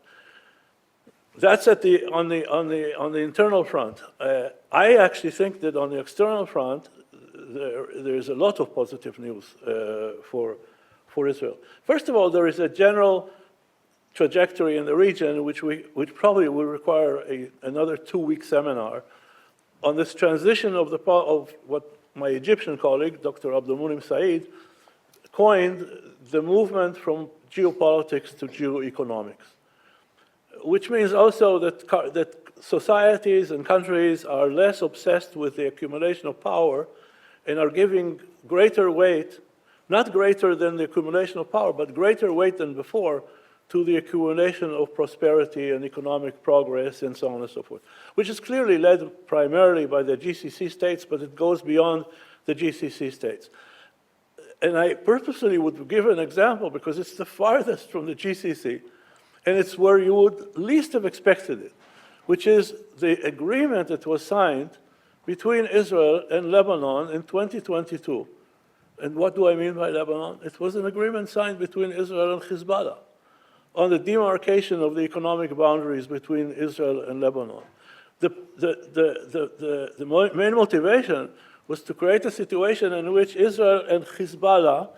That's on the internal front. I actually think that on the external front, there is a lot of positive news for Israel. First of all, there is a general trajectory in the region which probably will require another 2-week seminar on this transition of what my Egyptian colleague, Dr. Abdelmunim Said, coined the movement from geopolitics to geoeconomics, which means also that societies and countries are less obsessed with the accumulation of power and are giving greater weight, not greater than the accumulation of power, but greater weight than before to the accumulation of prosperity and economic progress and so on and so forth, which is clearly led primarily by the GCC states, but it goes beyond the GCC states. And I purposely would give an example because it's the farthest from the GCC, and it's where you would least have expected it, which is the agreement that was signed between Israel and Lebanon in 2022. And what do I mean by Lebanon? It was an agreement signed between Israel and Hezbollah on the demarcation of the economic boundaries between Israel and Lebanon. The main motivation was to create a situation in which Israel and Hezbollah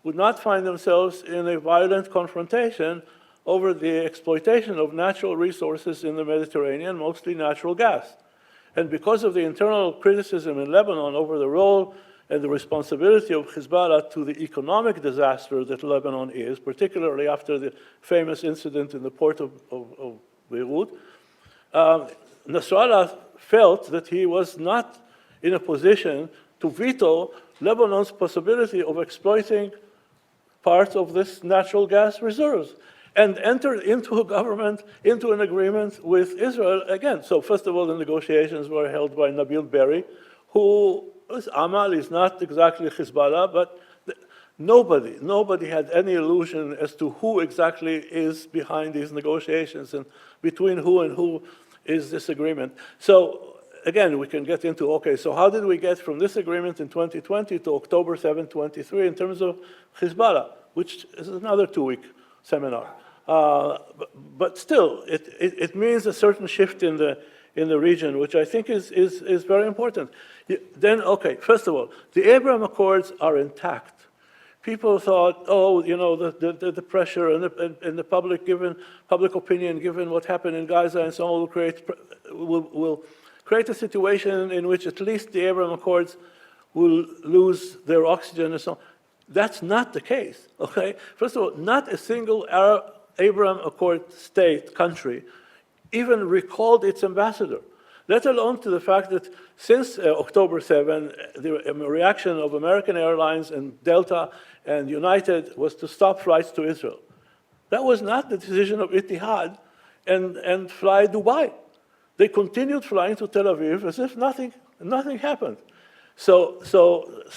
would not find themselves in a violent confrontation over the exploitation of natural resources in the Mediterranean, mostly natural gas. And because of the internal criticism in Lebanon over the role and the responsibility of Hezbollah to the economic disaster that Lebanon is, particularly after the famous incident in the port of Beirut, Nasrallah felt that he was not in a position to veto Lebanon's possibility of exploiting parts of this natural gas reserves, and entered into an agreement with Israel again. So first of all, the negotiations were held by Nabil Berri, who Amal is not exactly Hezbollah, but nobody had any illusion as to who exactly is behind these negotiations and between who and who is this agreement. So again, we can get into, okay, so how did we get from this agreement in 2020 to October 7, 23 in terms of Hezbollah, which is another 2-week seminar. But still, it means a certain shift in the region, which I think is very important. Then, okay, first of all, the Abraham Accords are intact. People thought, oh, you know, the pressure and the public opinion, given what happened in Gaza and so on, will create a situation in which at least the Abraham Accords will lose their oxygen and so on. That's not the case, okay? First of all, not a single Abraham Accord state, country, even recalled its ambassador, let alone to the fact that since October 7, the reaction of American Airlines and Delta and United was to stop flights to Israel. That was not the decision of Etihad and Fly Dubai. They continued flying to Tel Aviv as if nothing happened. So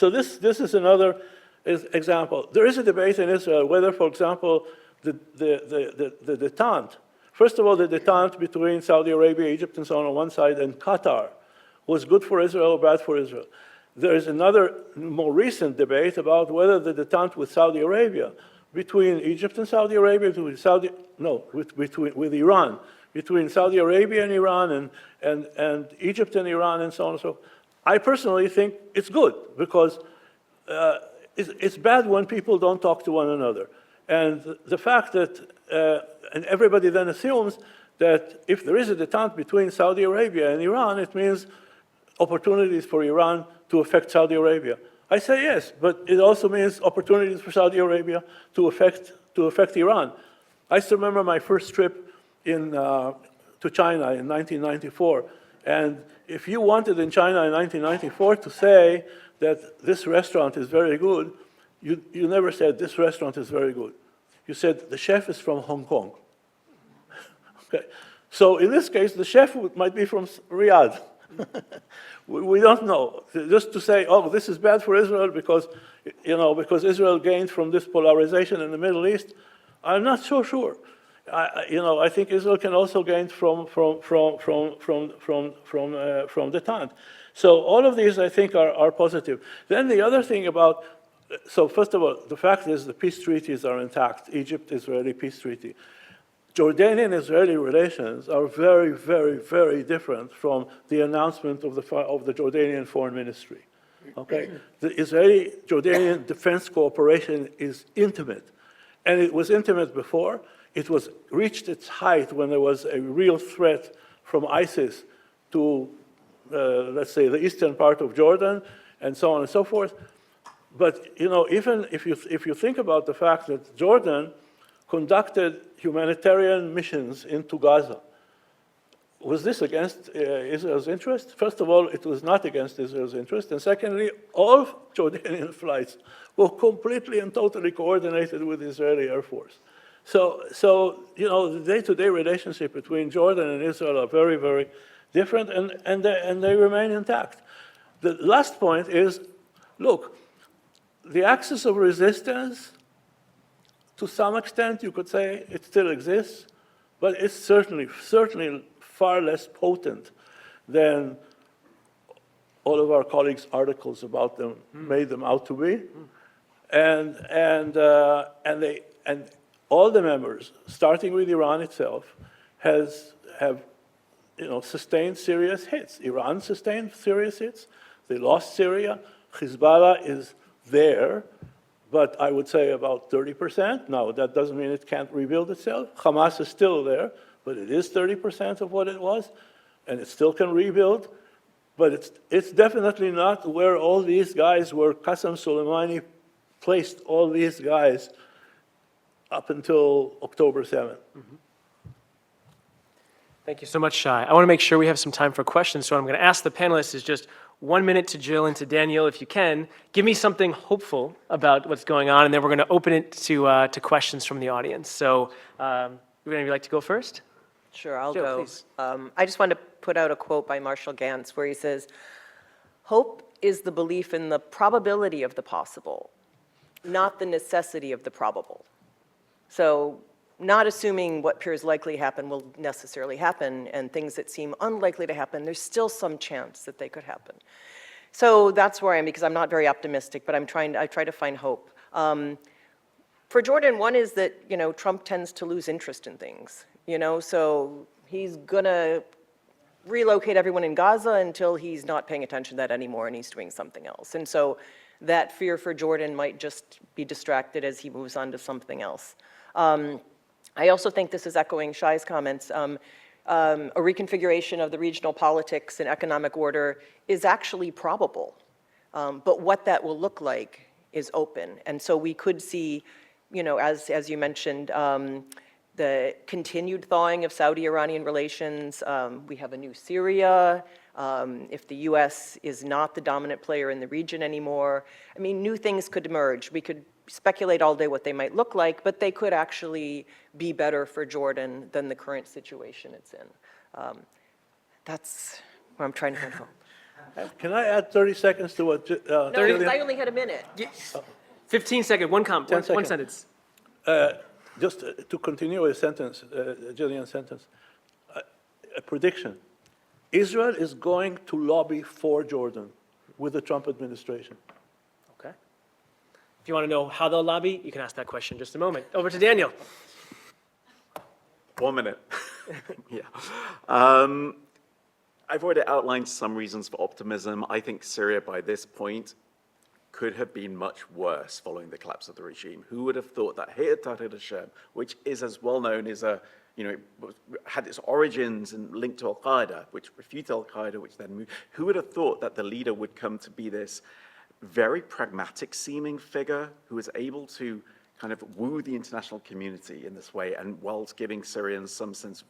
this is another example. There is a debate in Israel whether, for example, the detente, first of all, the detente between Saudi Arabia, Egypt, and so on one side, and Qatar was good for Israel or bad for Israel. There is another more recent debate about whether the detente with Saudi Arabia, between Egypt and Saudi Arabia, with Iran, between Saudi Arabia and Iran, and Egypt and Iran, and so on and so forth. I personally think it's good, because it's bad when people don't talk to one another. And the fact that, and everybody then assumes that if there is a detente between Saudi Arabia and Iran, it means opportunities for Iran to affect Saudi Arabia. I say yes, but it also means opportunities for Saudi Arabia to affect Iran. I still remember my first trip to China in 1994, and if you wanted in China in 1994 to say that this restaurant is very good, you never said this restaurant is very good. You said the chef is from Hong Kong. Okay. So in this case, the chef might be from Riyadh, We don't know. Just to say, oh, this is bad for Israel because, because Israel gained from this polarization in the Middle East, I'm not so sure. I think Israel can also gain from detente. So all of these, I think, are positive. Then the other thing about, so first of all, the fact is the peace treaties are intact. Egypt-Israeli peace treaty. Jordanian-Israeli relations are very, very, very different from the announcement of the Jordanian Foreign Ministry. Okay, the Israeli-Jordanian defense cooperation is intimate, and it was intimate before. It was reached its height when there was a real threat from ISIS to, let's say, the eastern part of Jordan, and so on and so forth. But even if you think about the fact that Jordan conducted humanitarian missions into Gaza, was this against Israel's interest? First of all, it was not against Israel's interest, and secondly, all Jordanian flights were completely and totally coordinated with the Israeli Air Force. So the day-to-day relationship between Jordan and Israel are very, very different, and they remain intact. The last point is, look, the axis of resistance, to some extent, you could say it still exists, but it's certainly far less potent than all of our colleagues' articles about them made them out to be. And all the members, starting with Iran itself, have sustained serious hits. Iran sustained serious hits. They lost Syria. Hezbollah is there, but I would say about 30%. Now, that doesn't mean it can't rebuild itself. Hamas is still there, but it is 30% of what it was, and it still can rebuild. But it's definitely not where all these guys were. Qasem Soleimani placed all these guys up until October 7th. Mm-hmm. Thank you so much, Shai. I want to make sure we have some time for questions, so what I'm going to ask the panelists is just 1 minute to Jill and to Daniel, if you can. Give me something hopeful about what's going on, and then we're going to open it to questions from the audience. So would anybody like to go first? Sure, I'll Jill, go. Please. I just want to put out a quote by Marshall Gantz where he says, "Hope is the belief in the probability of the possible, not the necessity of the probable." So not assuming what appears likely to happen will necessarily happen, and things that seem unlikely to happen, there's still some chance that they could happen. So that's where I am, because I'm not very optimistic, but I try to find hope. For Jordan, one is that, Trump tends to lose interest in things, so he's gonna relocate everyone in Gaza until he's not paying attention to that anymore and he's doing something else. And so that fear for Jordan might just be distracted as he moves on to something else. I also think this is echoing Shai's comments. A reconfiguration of the regional politics and economic order is actually probable, but what that will look like is open. And so we could see, as you mentioned, the continued thawing of Saudi-Iranian relations. We have a new Syria. If the U.S. is not the dominant player in the region anymore, new things could emerge. We could speculate all day what they might look like, but they could actually be better for Jordan than the current situation it's in. That's what I'm trying to find hope. Can I add 30 seconds to what? No, because I only had a minute. 15 seconds, one sentence. Just to continue a sentence, Jillian's sentence, a prediction. Israel is going to lobby for Jordan with the Trump administration. Okay. If you want to know how they'll lobby, you can ask that question in just a moment. Over to Daniel. 1 minute. Yeah. I've already outlined some reasons for optimism. I think Syria, by this point, could have been much worse following the collapse of the regime. Who would have thought that Hayat Tahrir al-Sham, which is as well known as had its origins and linked to Al-Qaeda, which refuted Al-Qaeda, which then moved. Who would have thought that the leader would come to be this very pragmatic-seeming figure who was able to kind of woo the international community in this way, and whilst giving Syrians some sense of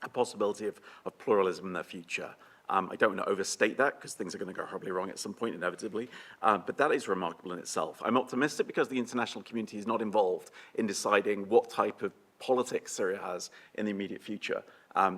a possibility of pluralism in their future. I don't want to overstate that because things are going to go horribly wrong at some point, inevitably. But that is remarkable in itself. I'm optimistic because the international community is not involved in deciding what type of politics Syria has in the immediate future.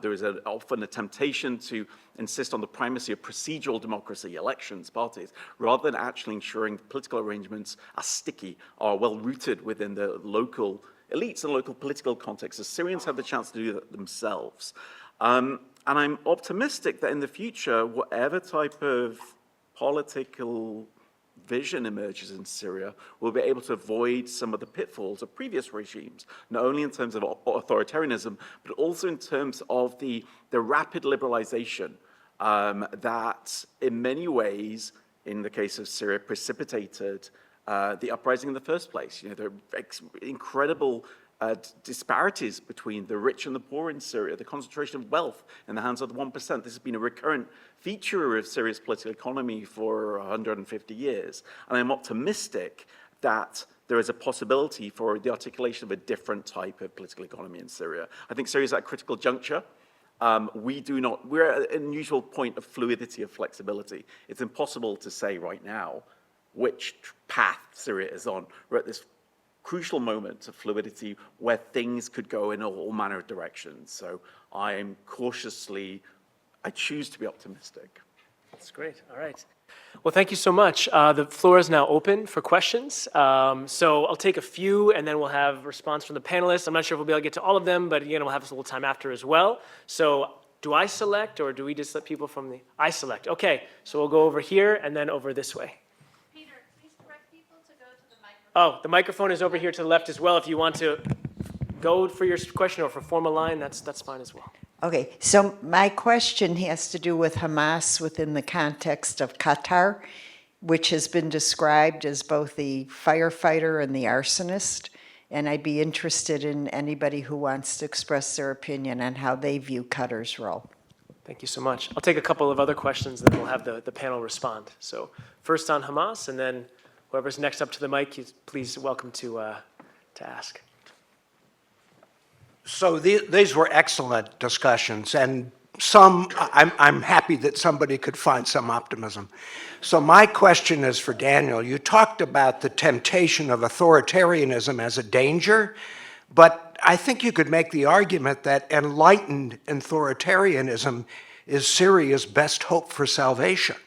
There is often a temptation to insist on the primacy of procedural democracy, elections, parties, rather than actually ensuring political arrangements are sticky, are well-rooted within the local elites and local political context. The Syrians have the chance to do that themselves. And I'm optimistic that in the future, whatever type of political vision emerges in Syria, we'll be able to avoid some of the pitfalls of previous regimes, not only in terms of authoritarianism, but also in terms of the rapid liberalization that in many ways, in the case of Syria, precipitated the uprising in the first place. You know, there are incredible disparities between the rich and the poor in Syria, the concentration of wealth in the hands of the 1%. This has been a recurrent feature of Syria's political economy for 150 years. And I'm optimistic that there is a possibility for the articulation of a different type of political economy in Syria. I think Syria is at a critical juncture. We're at an unusual point of fluidity, of flexibility. It's impossible to say right now which path Syria is on. We're at this crucial moment of fluidity where things could go in all manner of directions. So I choose to be optimistic. That's great. All right. Well, thank you so much. The floor is now open for questions. So I'll take a few, and then we'll have a response from the panelists. I'm not sure if we'll be able to get to all of them, but again, we'll have a little time after as well. So do I select, or do we just let people from the... I select. Okay. So we'll go over here, and then over this way. Peter, please direct people to go to the microphone. Oh, the microphone is over here to the left as well. If you want to go for your question or for form a line, that's fine as well. Okay, so my question has to do with Hamas within the context of Qatar, which has been described as both the firefighter and the arsonist. And I'd be interested in anybody who wants to express their opinion on how they view Qatar's role. Thank you so much. I'll take a couple of other questions, then we'll have the panel respond. So first on Hamas, and then whoever's next up to the mic, please welcome to ask. So these were excellent discussions, and I'm happy that somebody could find some optimism. So my question is for Daniel. You talked about the temptation of authoritarianism as a danger, but I think you could make the argument that enlightened authoritarianism is Syria's best hope for salvation.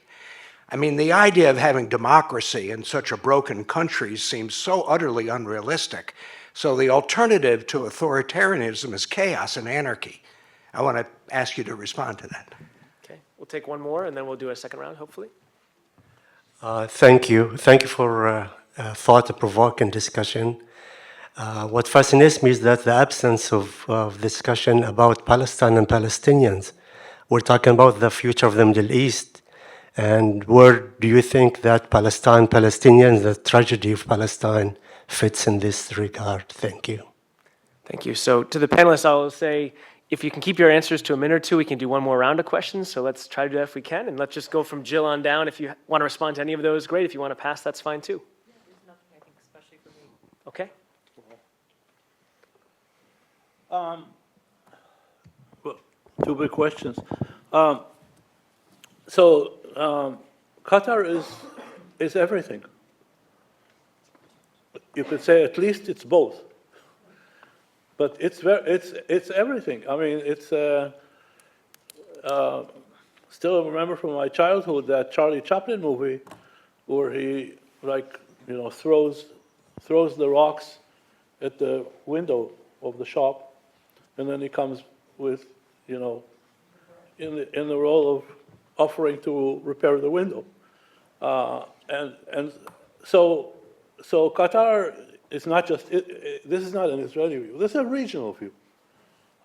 I mean, the idea of having democracy in such a broken country seems so utterly unrealistic. So the alternative to authoritarianism is chaos and anarchy. I want to ask you to respond to that. Okay, we'll take one more, and then we'll do a second round, hopefully. Thank you. Thank you for a thought-provoking discussion. What fascinates me is that the absence of discussion about Palestine and Palestinians. We're talking about the future of the Middle East. And where do you think that Palestine, Palestinians, the tragedy of Palestine fits in this regard? Thank you. Thank you. So to the panelists, I'll say, if you can keep your answers to a minute or two, we can do one more round of questions. So let's try to do that if we can. And let's just go from Jill on down. If you want to respond to any of those, great. If you want to pass, that's fine too. Yeah, there's nothing, I think, especially for me. Okay. Well, two big questions. Qatar is everything. You could say at least it's both, but it's everything. I mean, it's still remember from my childhood that Charlie Chaplin movie where he throws the rocks at the window of the shop, and then he comes with in the role of offering to repair the window, and so Qatar is not just, this is not an Israeli view, this is a regional view.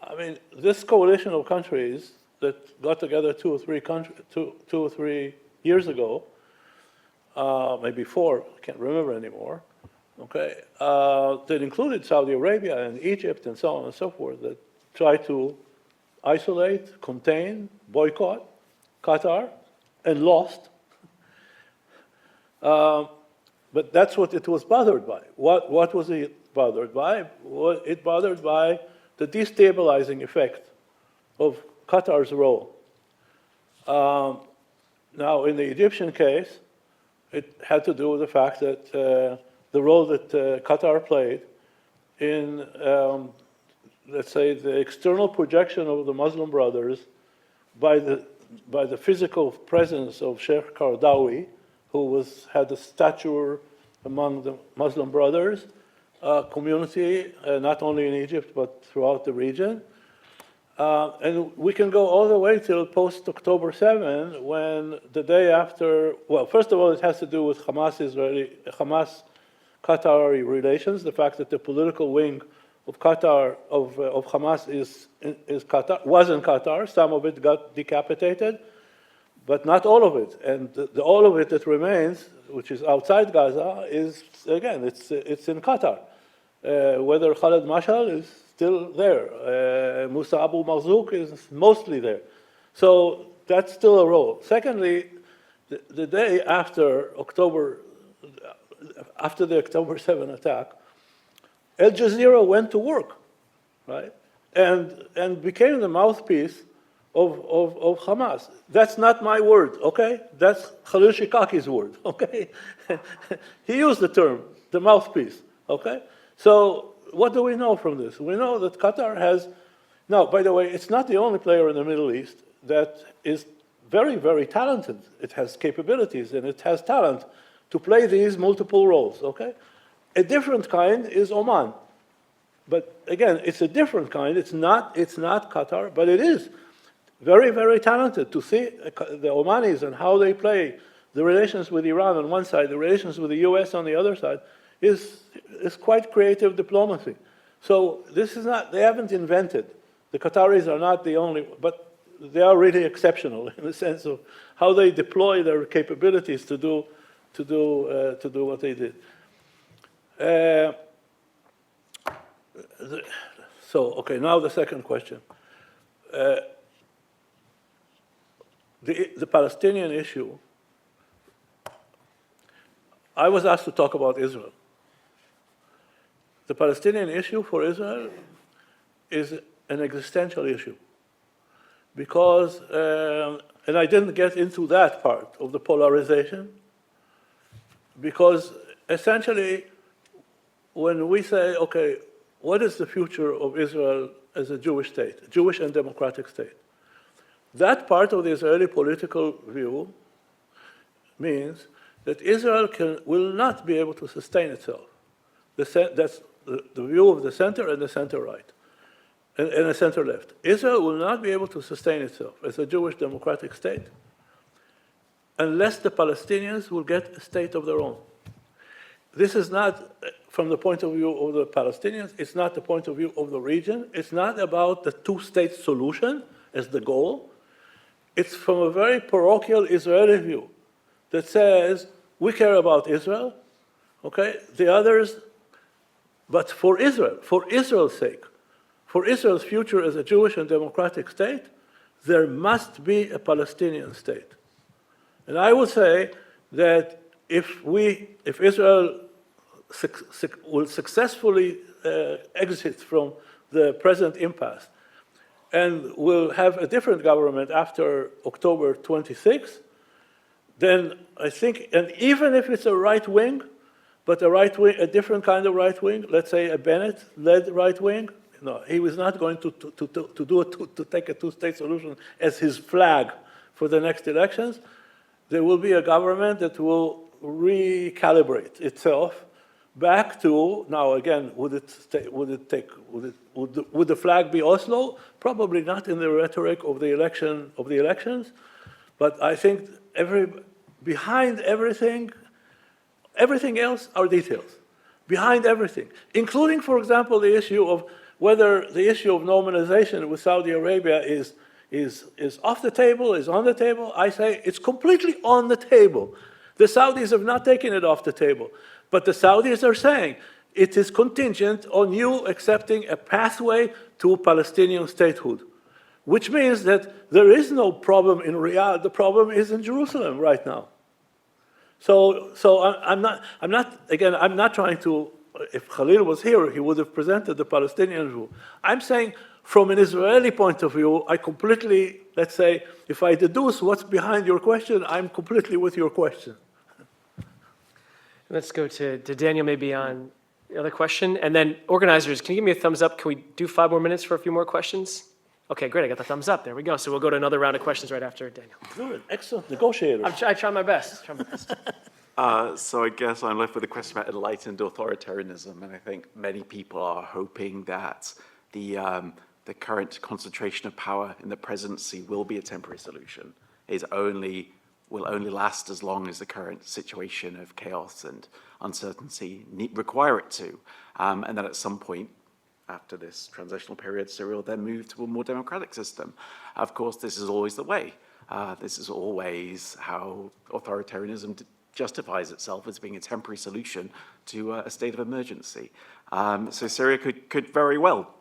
I mean, this coalition of countries that got together two or three years ago, maybe four, I can't remember anymore, okay, that included Saudi Arabia and Egypt and so on and so forth, that tried to isolate, contain, boycott Qatar, and lost. But that's what it was bothered by. What was it bothered by? It bothered by the destabilizing effect of Qatar's role. Now, in the Egyptian case, it had to do with the fact that the role that Qatar played in let's say, the external projection of the Muslim Brothers by the physical presence of Sheikh Qaradawi, who had a stature among the Muslim Brothers community, not only in Egypt, but throughout the region. And we can go all the way till post-October 7, when the day after, well, first of all, it has to do with Hamas-Qatari relations, the fact that the political wing of Qatar, of Hamas was in Qatar. Some of it got decapitated, but not all of it. And the all of it that remains, which is outside Gaza, is, again, it's in Qatar. Whether Khaled Mashal is still there. Musa Abu Marzouk is mostly there. So that's still a role. Secondly, the day after the October 7 attack, Al Jazeera went to work, right? And became the mouthpiece of Hamas. That's not my word, okay? That's Khalil Shikaki's word, okay? He used the term, the mouthpiece, okay? So what do we know from this? We know that Qatar has, now, by the way, it's not the only player in the Middle East that is very, very talented. It has capabilities and it has talent to play these multiple roles, okay? A different kind is Oman. But again, it's a different kind. It's not Qatar, but it is very, very talented. To see the Omanis and how they play the relations with Iran on one side, the relations with the US on the other side, is quite creative diplomacy. So this is not, they haven't invented. The Qataris are not the only, but they are really exceptional in the sense of how they deploy their capabilities to do what they did. So, okay, now the second question. The Palestinian issue, I was asked to talk about Israel. The Palestinian issue for Israel is an existential issue because, and I didn't get into that part of the polarization, because essentially when we say, okay, what is the future of Israel as a Jewish state, Jewish and democratic state? That part of the Israeli political view means that Israel will not be able to sustain itself. That's the view of the center and the center right, and the center left. Israel will not be able to sustain itself as a Jewish democratic state unless the Palestinians will get a state of their own. This is not from the point of view of the Palestinians, it's not the point of view of the region, it's not about the two-state solution as the goal. It's from a very parochial Israeli view that says, we care about Israel, okay? The others, but for Israel, for Israel's sake, for Israel's future as a Jewish and democratic state, there must be a Palestinian state. And I would say that if Israel will successfully exit from the present impasse and will have a different government after October 26, then I think, and even if it's a right wing, but a different kind of right wing, let's say a Bennett-led right wing, no, he was not going to take a two-state solution as his flag for the next elections. There will be a government that will recalibrate itself back to, now again, would the flag be Oslo? Probably not in the rhetoric of the elections, but I think behind everything else are details. Behind everything, including, for example, the issue of whether the issue of normalization with Saudi Arabia is off the table, is on the table. I say it's completely on the table. The Saudis have not taken it off the table. But the Saudis are saying it is contingent on you accepting a pathway to Palestinian statehood, which means that there is no problem in Riyadh. The problem is in Jerusalem right now. So I'm not trying to, if Khalil was here, he would have presented the Palestinian view. I'm saying from an Israeli point of view, I completely, let's say, if I deduce what's behind your question, I'm completely with your question. Let's go to Daniel maybe on Other question? And then organizers, can you give me a thumbs up? Can we do 5 more minutes for a few more questions? Okay, great. I got the thumbs up. There we go. So we'll go to another round of questions right after Daniel. Good, excellent, negotiator. I try my best. So I guess I'm left with a question about enlightened authoritarianism, and I think many people are hoping that the current concentration of power in the presidency will be a temporary solution. Will only last as long as the current situation of chaos and uncertainty require it to, and then at some point after this transitional period, Syria will then move to a more democratic system. Of course, this is always the way. This is always how authoritarianism justifies itself as being a temporary solution to a state of emergency. So Syria could very well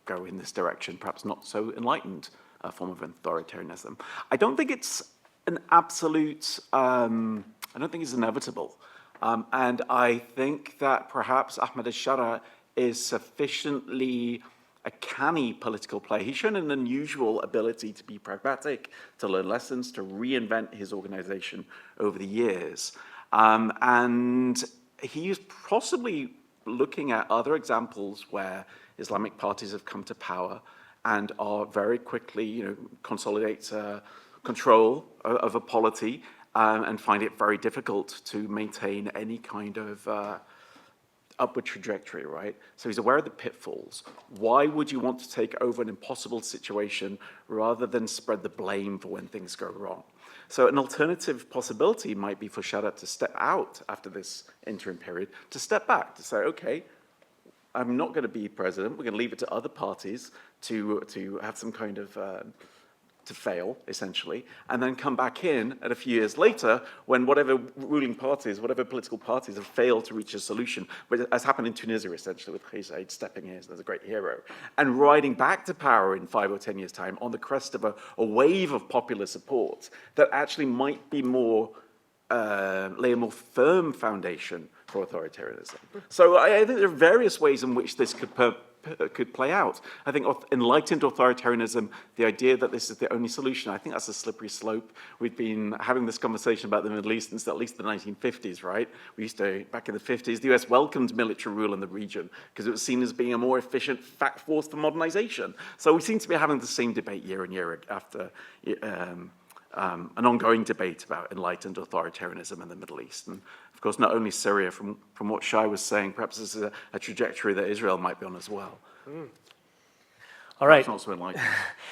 go in this direction, perhaps not so enlightened form of authoritarianism. I don't think it's an absolute, I don't think it's inevitable. And I think that perhaps Ahmed al-Shara is sufficiently a canny political player. He's shown an unusual ability to be pragmatic, to learn lessons, to reinvent his organization over the years. And he is possibly looking at other examples where Islamic parties have come to power and are very quickly, consolidate control of a polity and find it very difficult to maintain any kind of upward trajectory, right? So he's aware of the pitfalls. Why would you want to take over an impossible situation rather than spread the blame for when things go wrong? So an alternative possibility might be for Shadat to step out after this interim period, to step back, to say, okay, I'm not going to be president. We're going to leave it to other parties to have some kind of to fail, essentially, and then come back in at a few years later when whatever ruling parties, whatever political parties have failed to reach a solution, as happened in Tunisia, essentially, with Shai stepping in as a great hero, and riding back to power in 5 or 10 years' time on the crest of a wave of popular support that actually might be more, lay a more firm foundation for authoritarianism. So I think there are various ways in which this could play out. I think enlightened authoritarianism, the idea that this is the only solution, I think that's a slippery slope. We've been having this conversation about the Middle East since at least the 1950s, right? We used to, back in the 50s, the US welcomed military rule in the region because it was seen as being a more efficient fact force for modernization. So we seem to be having the same debate year and year after an ongoing debate about enlightened authoritarianism in the Middle East. And of course, not only Syria, from what Shai was saying, perhaps this is a trajectory that Israel might be on as well. All right. It's not so enlightened.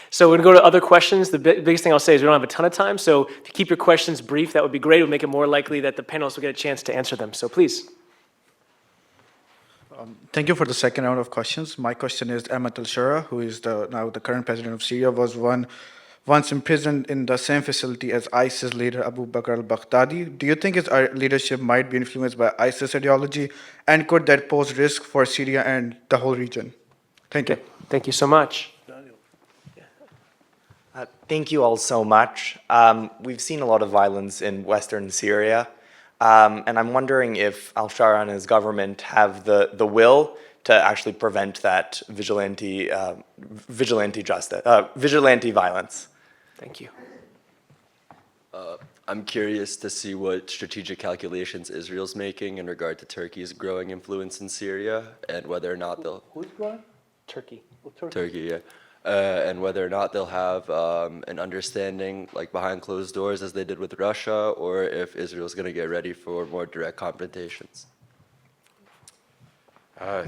So we're going to go to other questions. The biggest thing I'll say is we don't have a ton of time, so if you keep your questions brief, that would be great. It would make it more likely that the panelists will get a chance to answer them. So please. Thank you for the second round of questions. My question is Ahmed al-Shara, who is now the current president of Syria, was once imprisoned in the same facility as ISIS leader Abu Bakr al-Baghdadi. Do you think his leadership might be influenced by ISIS ideology, and could that pose risk for Syria and the whole region? Thank you. Thank you so much. Thank you all so much. We've seen a lot of violence in Western Syria, and I'm wondering if al-Shara and his government have the will to actually prevent that vigilante violence. Thank you. I'm curious to see what strategic calculations Israel's making in regard to Turkey's growing influence in Syria, and whether or not they'll... Who's growing? Turkey. Turkey, yeah. And whether or not they'll have an understanding, like behind closed doors, as they did with Russia, or if Israel's going to get ready for more direct confrontations.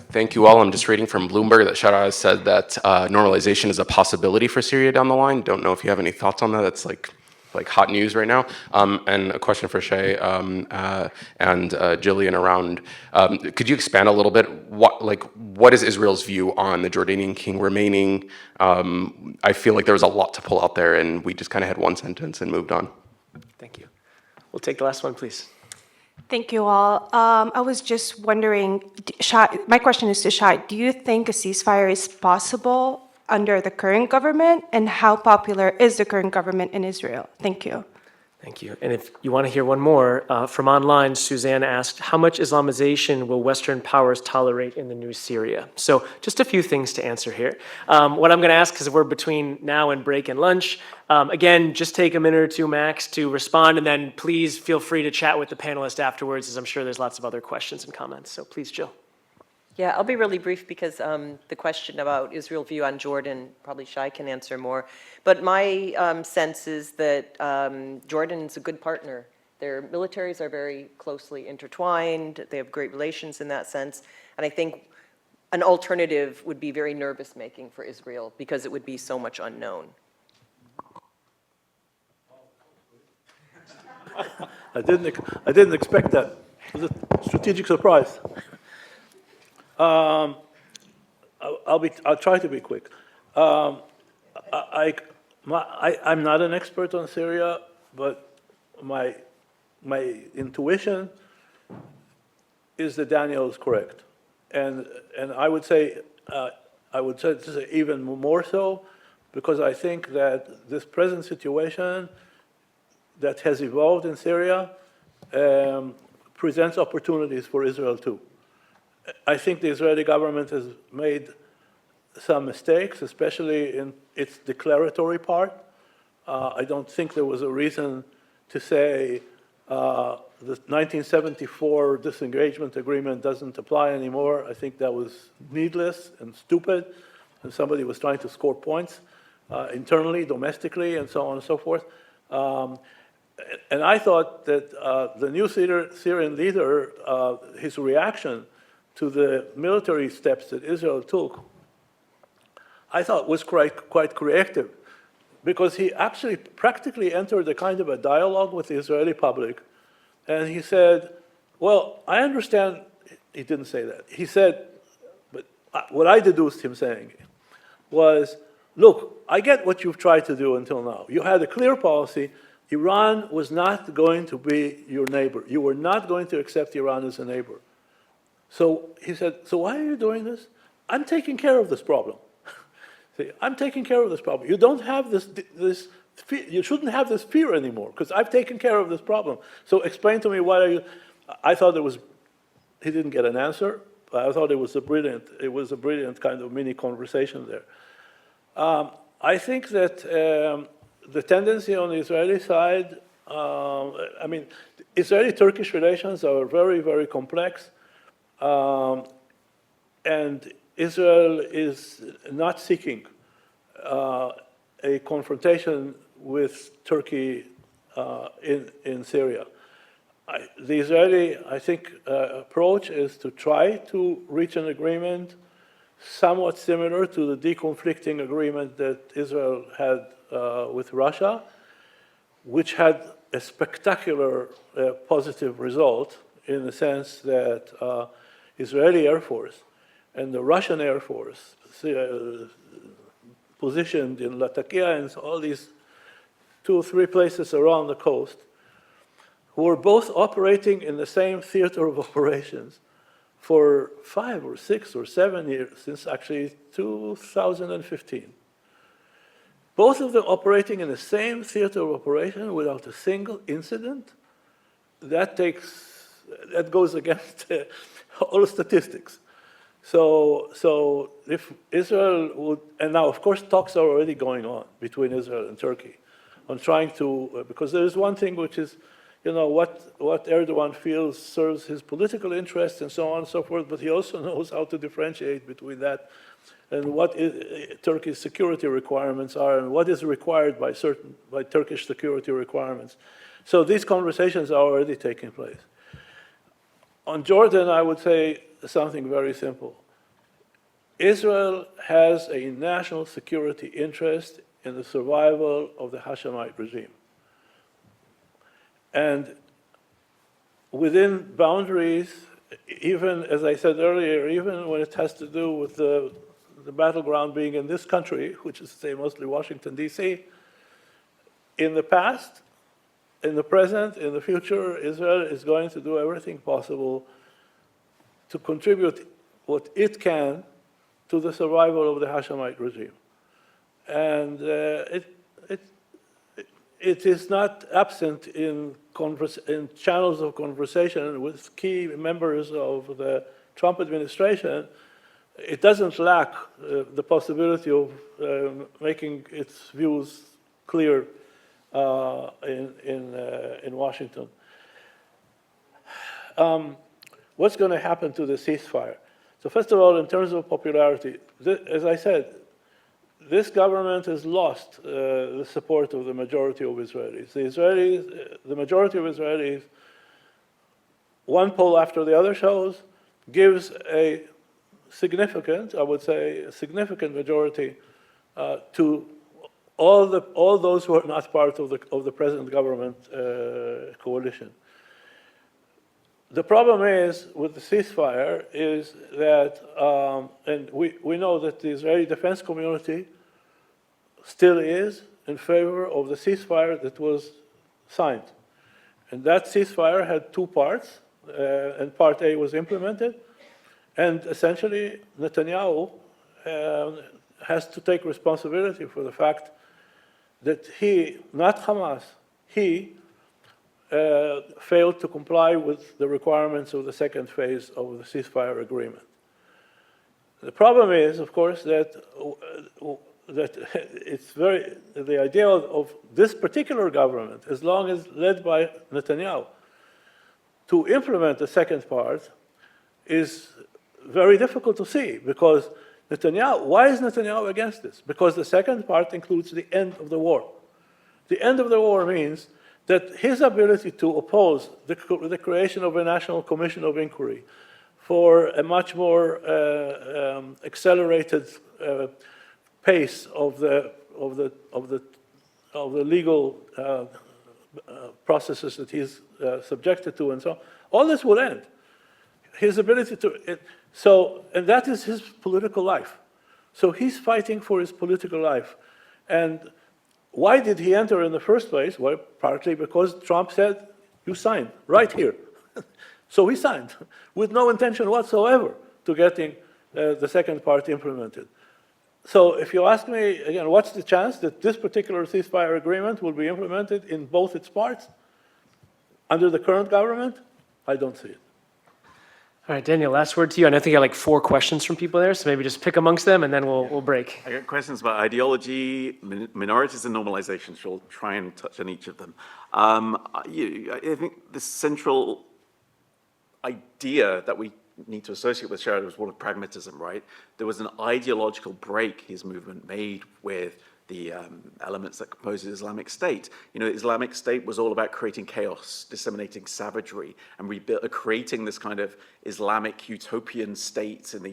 Thank you all. I'm just reading from Bloomberg that Shara has said that normalization is a possibility for Syria down the line. Don't know if you have any thoughts on that. That's like hot news right now. And a question for Shai and Jillian around, could you expand a little bit? What is Israel's view on the Jordanian king remaining? I feel like there was a lot to pull out there, and we just kind of had one sentence and moved on. Thank you. We'll take the last one, please. Thank you all. I was just wondering, Shai, my question is to Shai, do you think a ceasefire is possible under the current government, and how popular is the current government in Israel? Thank you. Thank you. And if you want to hear one more, from online, Suzanne asked, how much Islamization will Western powers tolerate in the new Syria? So just a few things to answer here. What I'm going to ask, because we're between now and break and lunch, again, just take a minute or two max to respond, and then please feel free to chat with the panelists afterwards, as I'm sure there's lots of other questions and comments. So please, Jill. Yeah, I'll be really brief because the question about Israel's view on Jordan, probably Shai can answer more. But my sense is that Jordan's a good partner. Their militaries are very closely intertwined. They have great relations in that sense. And I think an alternative would be very nervous-making for Israel because it would be so much unknown. I didn't expect that. It was a strategic surprise. I'll try to be quick. I'm not an expert on Syria, but my intuition is that Daniel is correct, and I would say even more so, because I think that this present situation that has evolved in Syria presents opportunities for Israel too. I think the Israeli government has made some mistakes, especially in its declaratory part. I don't think there was a reason to say the 1974 disengagement agreement doesn't apply anymore. I think that was needless and stupid, and somebody was trying to score points internally, domestically, and so on and so forth. And I thought that the new Syrian leader, his reaction to the military steps that Israel took, I thought was quite creative, because he actually practically entered a kind of a dialogue with the Israeli public, and he said, well, I understand, he didn't say that, he said, but what I deduced him saying was, look, I get what you've tried to do until now. You had a clear policy. Iran was not going to be your neighbor. You were not going to accept Iran as a neighbor. So he said, so why are you doing this? I'm taking care of this problem. See, I'm taking care of this problem. You don't have this you shouldn't have this fear anymore, because I've taken care of this problem. So explain to me, why are you, I thought he didn't get an answer, but I thought it was a brilliant kind of mini conversation there. I think that the tendency on the Israeli side, I mean, Israeli-Turkish relations are very, very complex. And Israel is not seeking a confrontation with Turkey in Syria. The Israeli, I think, approach is to try to reach an agreement somewhat similar to the deconflicting agreement that Israel had with Russia, which had a spectacular positive result in the sense that Israeli Air Force and the Russian Air Force positioned in Latakia and all these 2 or 3 places around the coast, who were both operating in the same theater of operations for 5 or 6 or 7 years, since actually 2015. Both of them operating in the same theater of operation without a single incident. That goes against all statistics. So if Israel would, and now of course talks are already going on between Israel and Turkey on trying to, because there is one thing which is, what Erdogan feels serves his political interests and so on and so forth, but he also knows how to differentiate between that and what Turkey's security requirements are and what is required by Turkish security requirements. So these conversations are already taking place. On Jordan, I would say something very simple. Israel has a national security interest in the survival of the Hashemite regime. And within boundaries, even, as I said earlier, even when it has to do with the battleground being in this country, which is, say, mostly Washington, D.C., in the past, in the present, in the future, Israel is going to do everything possible to contribute what it can to the survival of the Hashemite regime. And it is not absent in channels of conversation with key members of the Trump administration. It doesn't lack the possibility of making its views clear in Washington. What's going to happen to the ceasefire? So first of all, in terms of popularity, as I said, this government has lost the support of the majority of Israelis. The majority of Israelis, one poll after the other shows, gives a significant, I would say, a significant majority to all those who are not part of the present government coalition. The problem is with the ceasefire is that, and we know that the Israeli defense community still is in favor of the ceasefire that was signed. And that ceasefire had two parts, and part A was implemented, and essentially Netanyahu has to take responsibility for the fact that he, not Hamas, he failed to comply with the requirements of the second phase of the ceasefire agreement. The problem is, of course, that it's the idea of this particular government, as long as led by Netanyahu, to implement the second part is very difficult to see, because why is Netanyahu against this? Because the second part includes the end of the war. The end of the war means that his ability to oppose the creation of a national commission of inquiry for a much more accelerated pace of the legal processes that he's subjected to, and so on, all this will end. His ability to, and that is his political life. So he's fighting for his political life. And why did he enter in the first place? Well, partly because Trump said, you sign right here. So he signed with no intention whatsoever to getting the second part implemented. So if you ask me, again, what's the chance that this particular ceasefire agreement will be implemented in both its parts under the current government? I don't see it. All right, Daniel, last word to you. And I think I got like 4 questions from people there, so maybe just pick amongst them and then we'll break. I got questions about ideology, minorities and normalization, so I'll try and touch on each of them. I think the central idea that we need to associate with Shai was one of pragmatism, right? There was an ideological break his movement made with the elements that compose the Islamic State. You know, the Islamic State was all about creating chaos, disseminating savagery, and creating this kind of Islamic utopian state in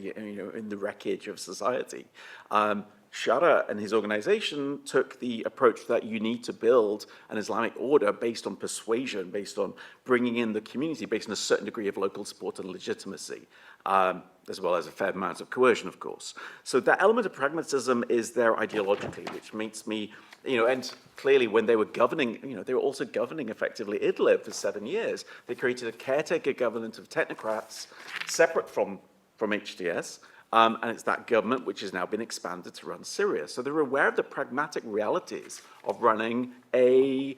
the wreckage of society. Shara and his organization took the approach that you need to build an Islamic order based on persuasion, based on bringing in the community, based on a certain degree of local support and legitimacy, as well as a fair amount of coercion, of course. So that element of pragmatism is there ideologically, which makes me, and clearly when they were governing, they were also governing effectively Idlib for 7 years. They created a caretaker government of technocrats separate from HTS, and it's that government which has now been expanded to run Syria. So they're aware of the pragmatic realities of running a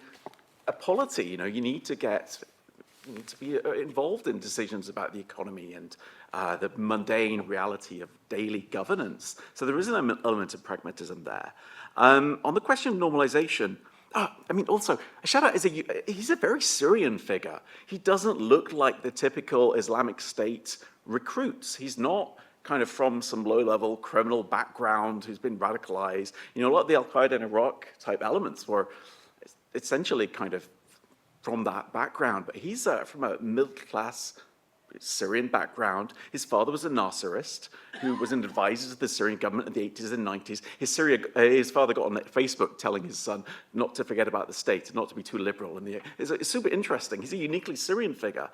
polity. You need to be involved in decisions about the economy and the mundane reality of daily governance. So there is an element of pragmatism there. On the question of normalization, also, Shara he's a very Syrian figure. He doesn't look like the typical Islamic State recruits. He's not kind of from some low-level criminal background who's been radicalized. A lot of the Al-Qaeda in Iraq type elements were essentially kind of from that background, but he's from a middle-class Syrian background. His father was a Nasserist who was an advisor to the Syrian government in the 80s and 90s. His father got on Facebook telling his son not to forget about the state, not to be too liberal. It's super interesting. He's a uniquely Syrian figure.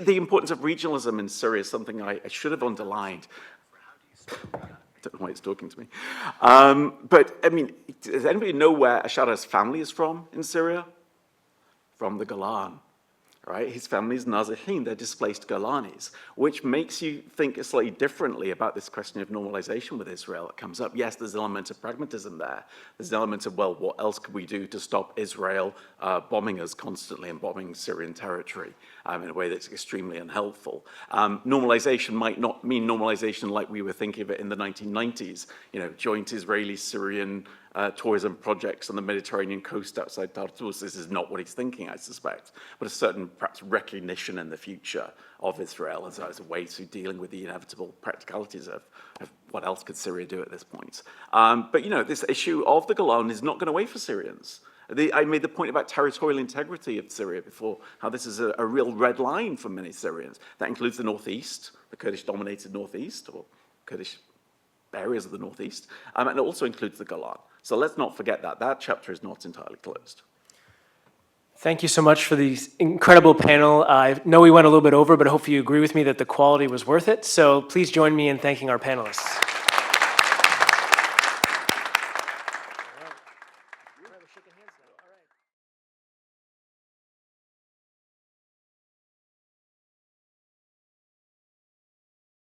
The importance of regionalism in Syria is something I should have underlined. I don't know why it's talking to me. Does anybody know where Ashara's family is from in Syria? From the Golan, right? His family is Nazihin, they're displaced Golanis, which makes you think slightly differently about this question of normalization with Israel that comes up. Yes, there's an element of pragmatism there. There's an element of, well, what else could we do to stop Israel bombing us constantly and bombing Syrian territory in a way that's extremely unhelpful. Normalization might not mean normalization like we were thinking of it in the 1990s, joint Israeli-Syrian tourism projects on the Mediterranean coast outside Tartus. This is not what he's thinking, I suspect, but a certain perhaps recognition in the future of Israel as a way to dealing with the inevitable practicalities of what else could Syria do at this point. But, you know, this issue of the Golan is not going to wait for Syrians. I made the point about territorial integrity of Syria before, how this is a real red line for many Syrians. That includes the northeast, the Kurdish-dominated northeast, or Kurdish areas of the northeast, and it also includes the Golan. So let's not forget that. That chapter is not entirely closed. Thank you so much for the incredible panel. I know we went a little bit over, but hopefully you agree with me that the quality was worth it. So please join me in thanking our panelists.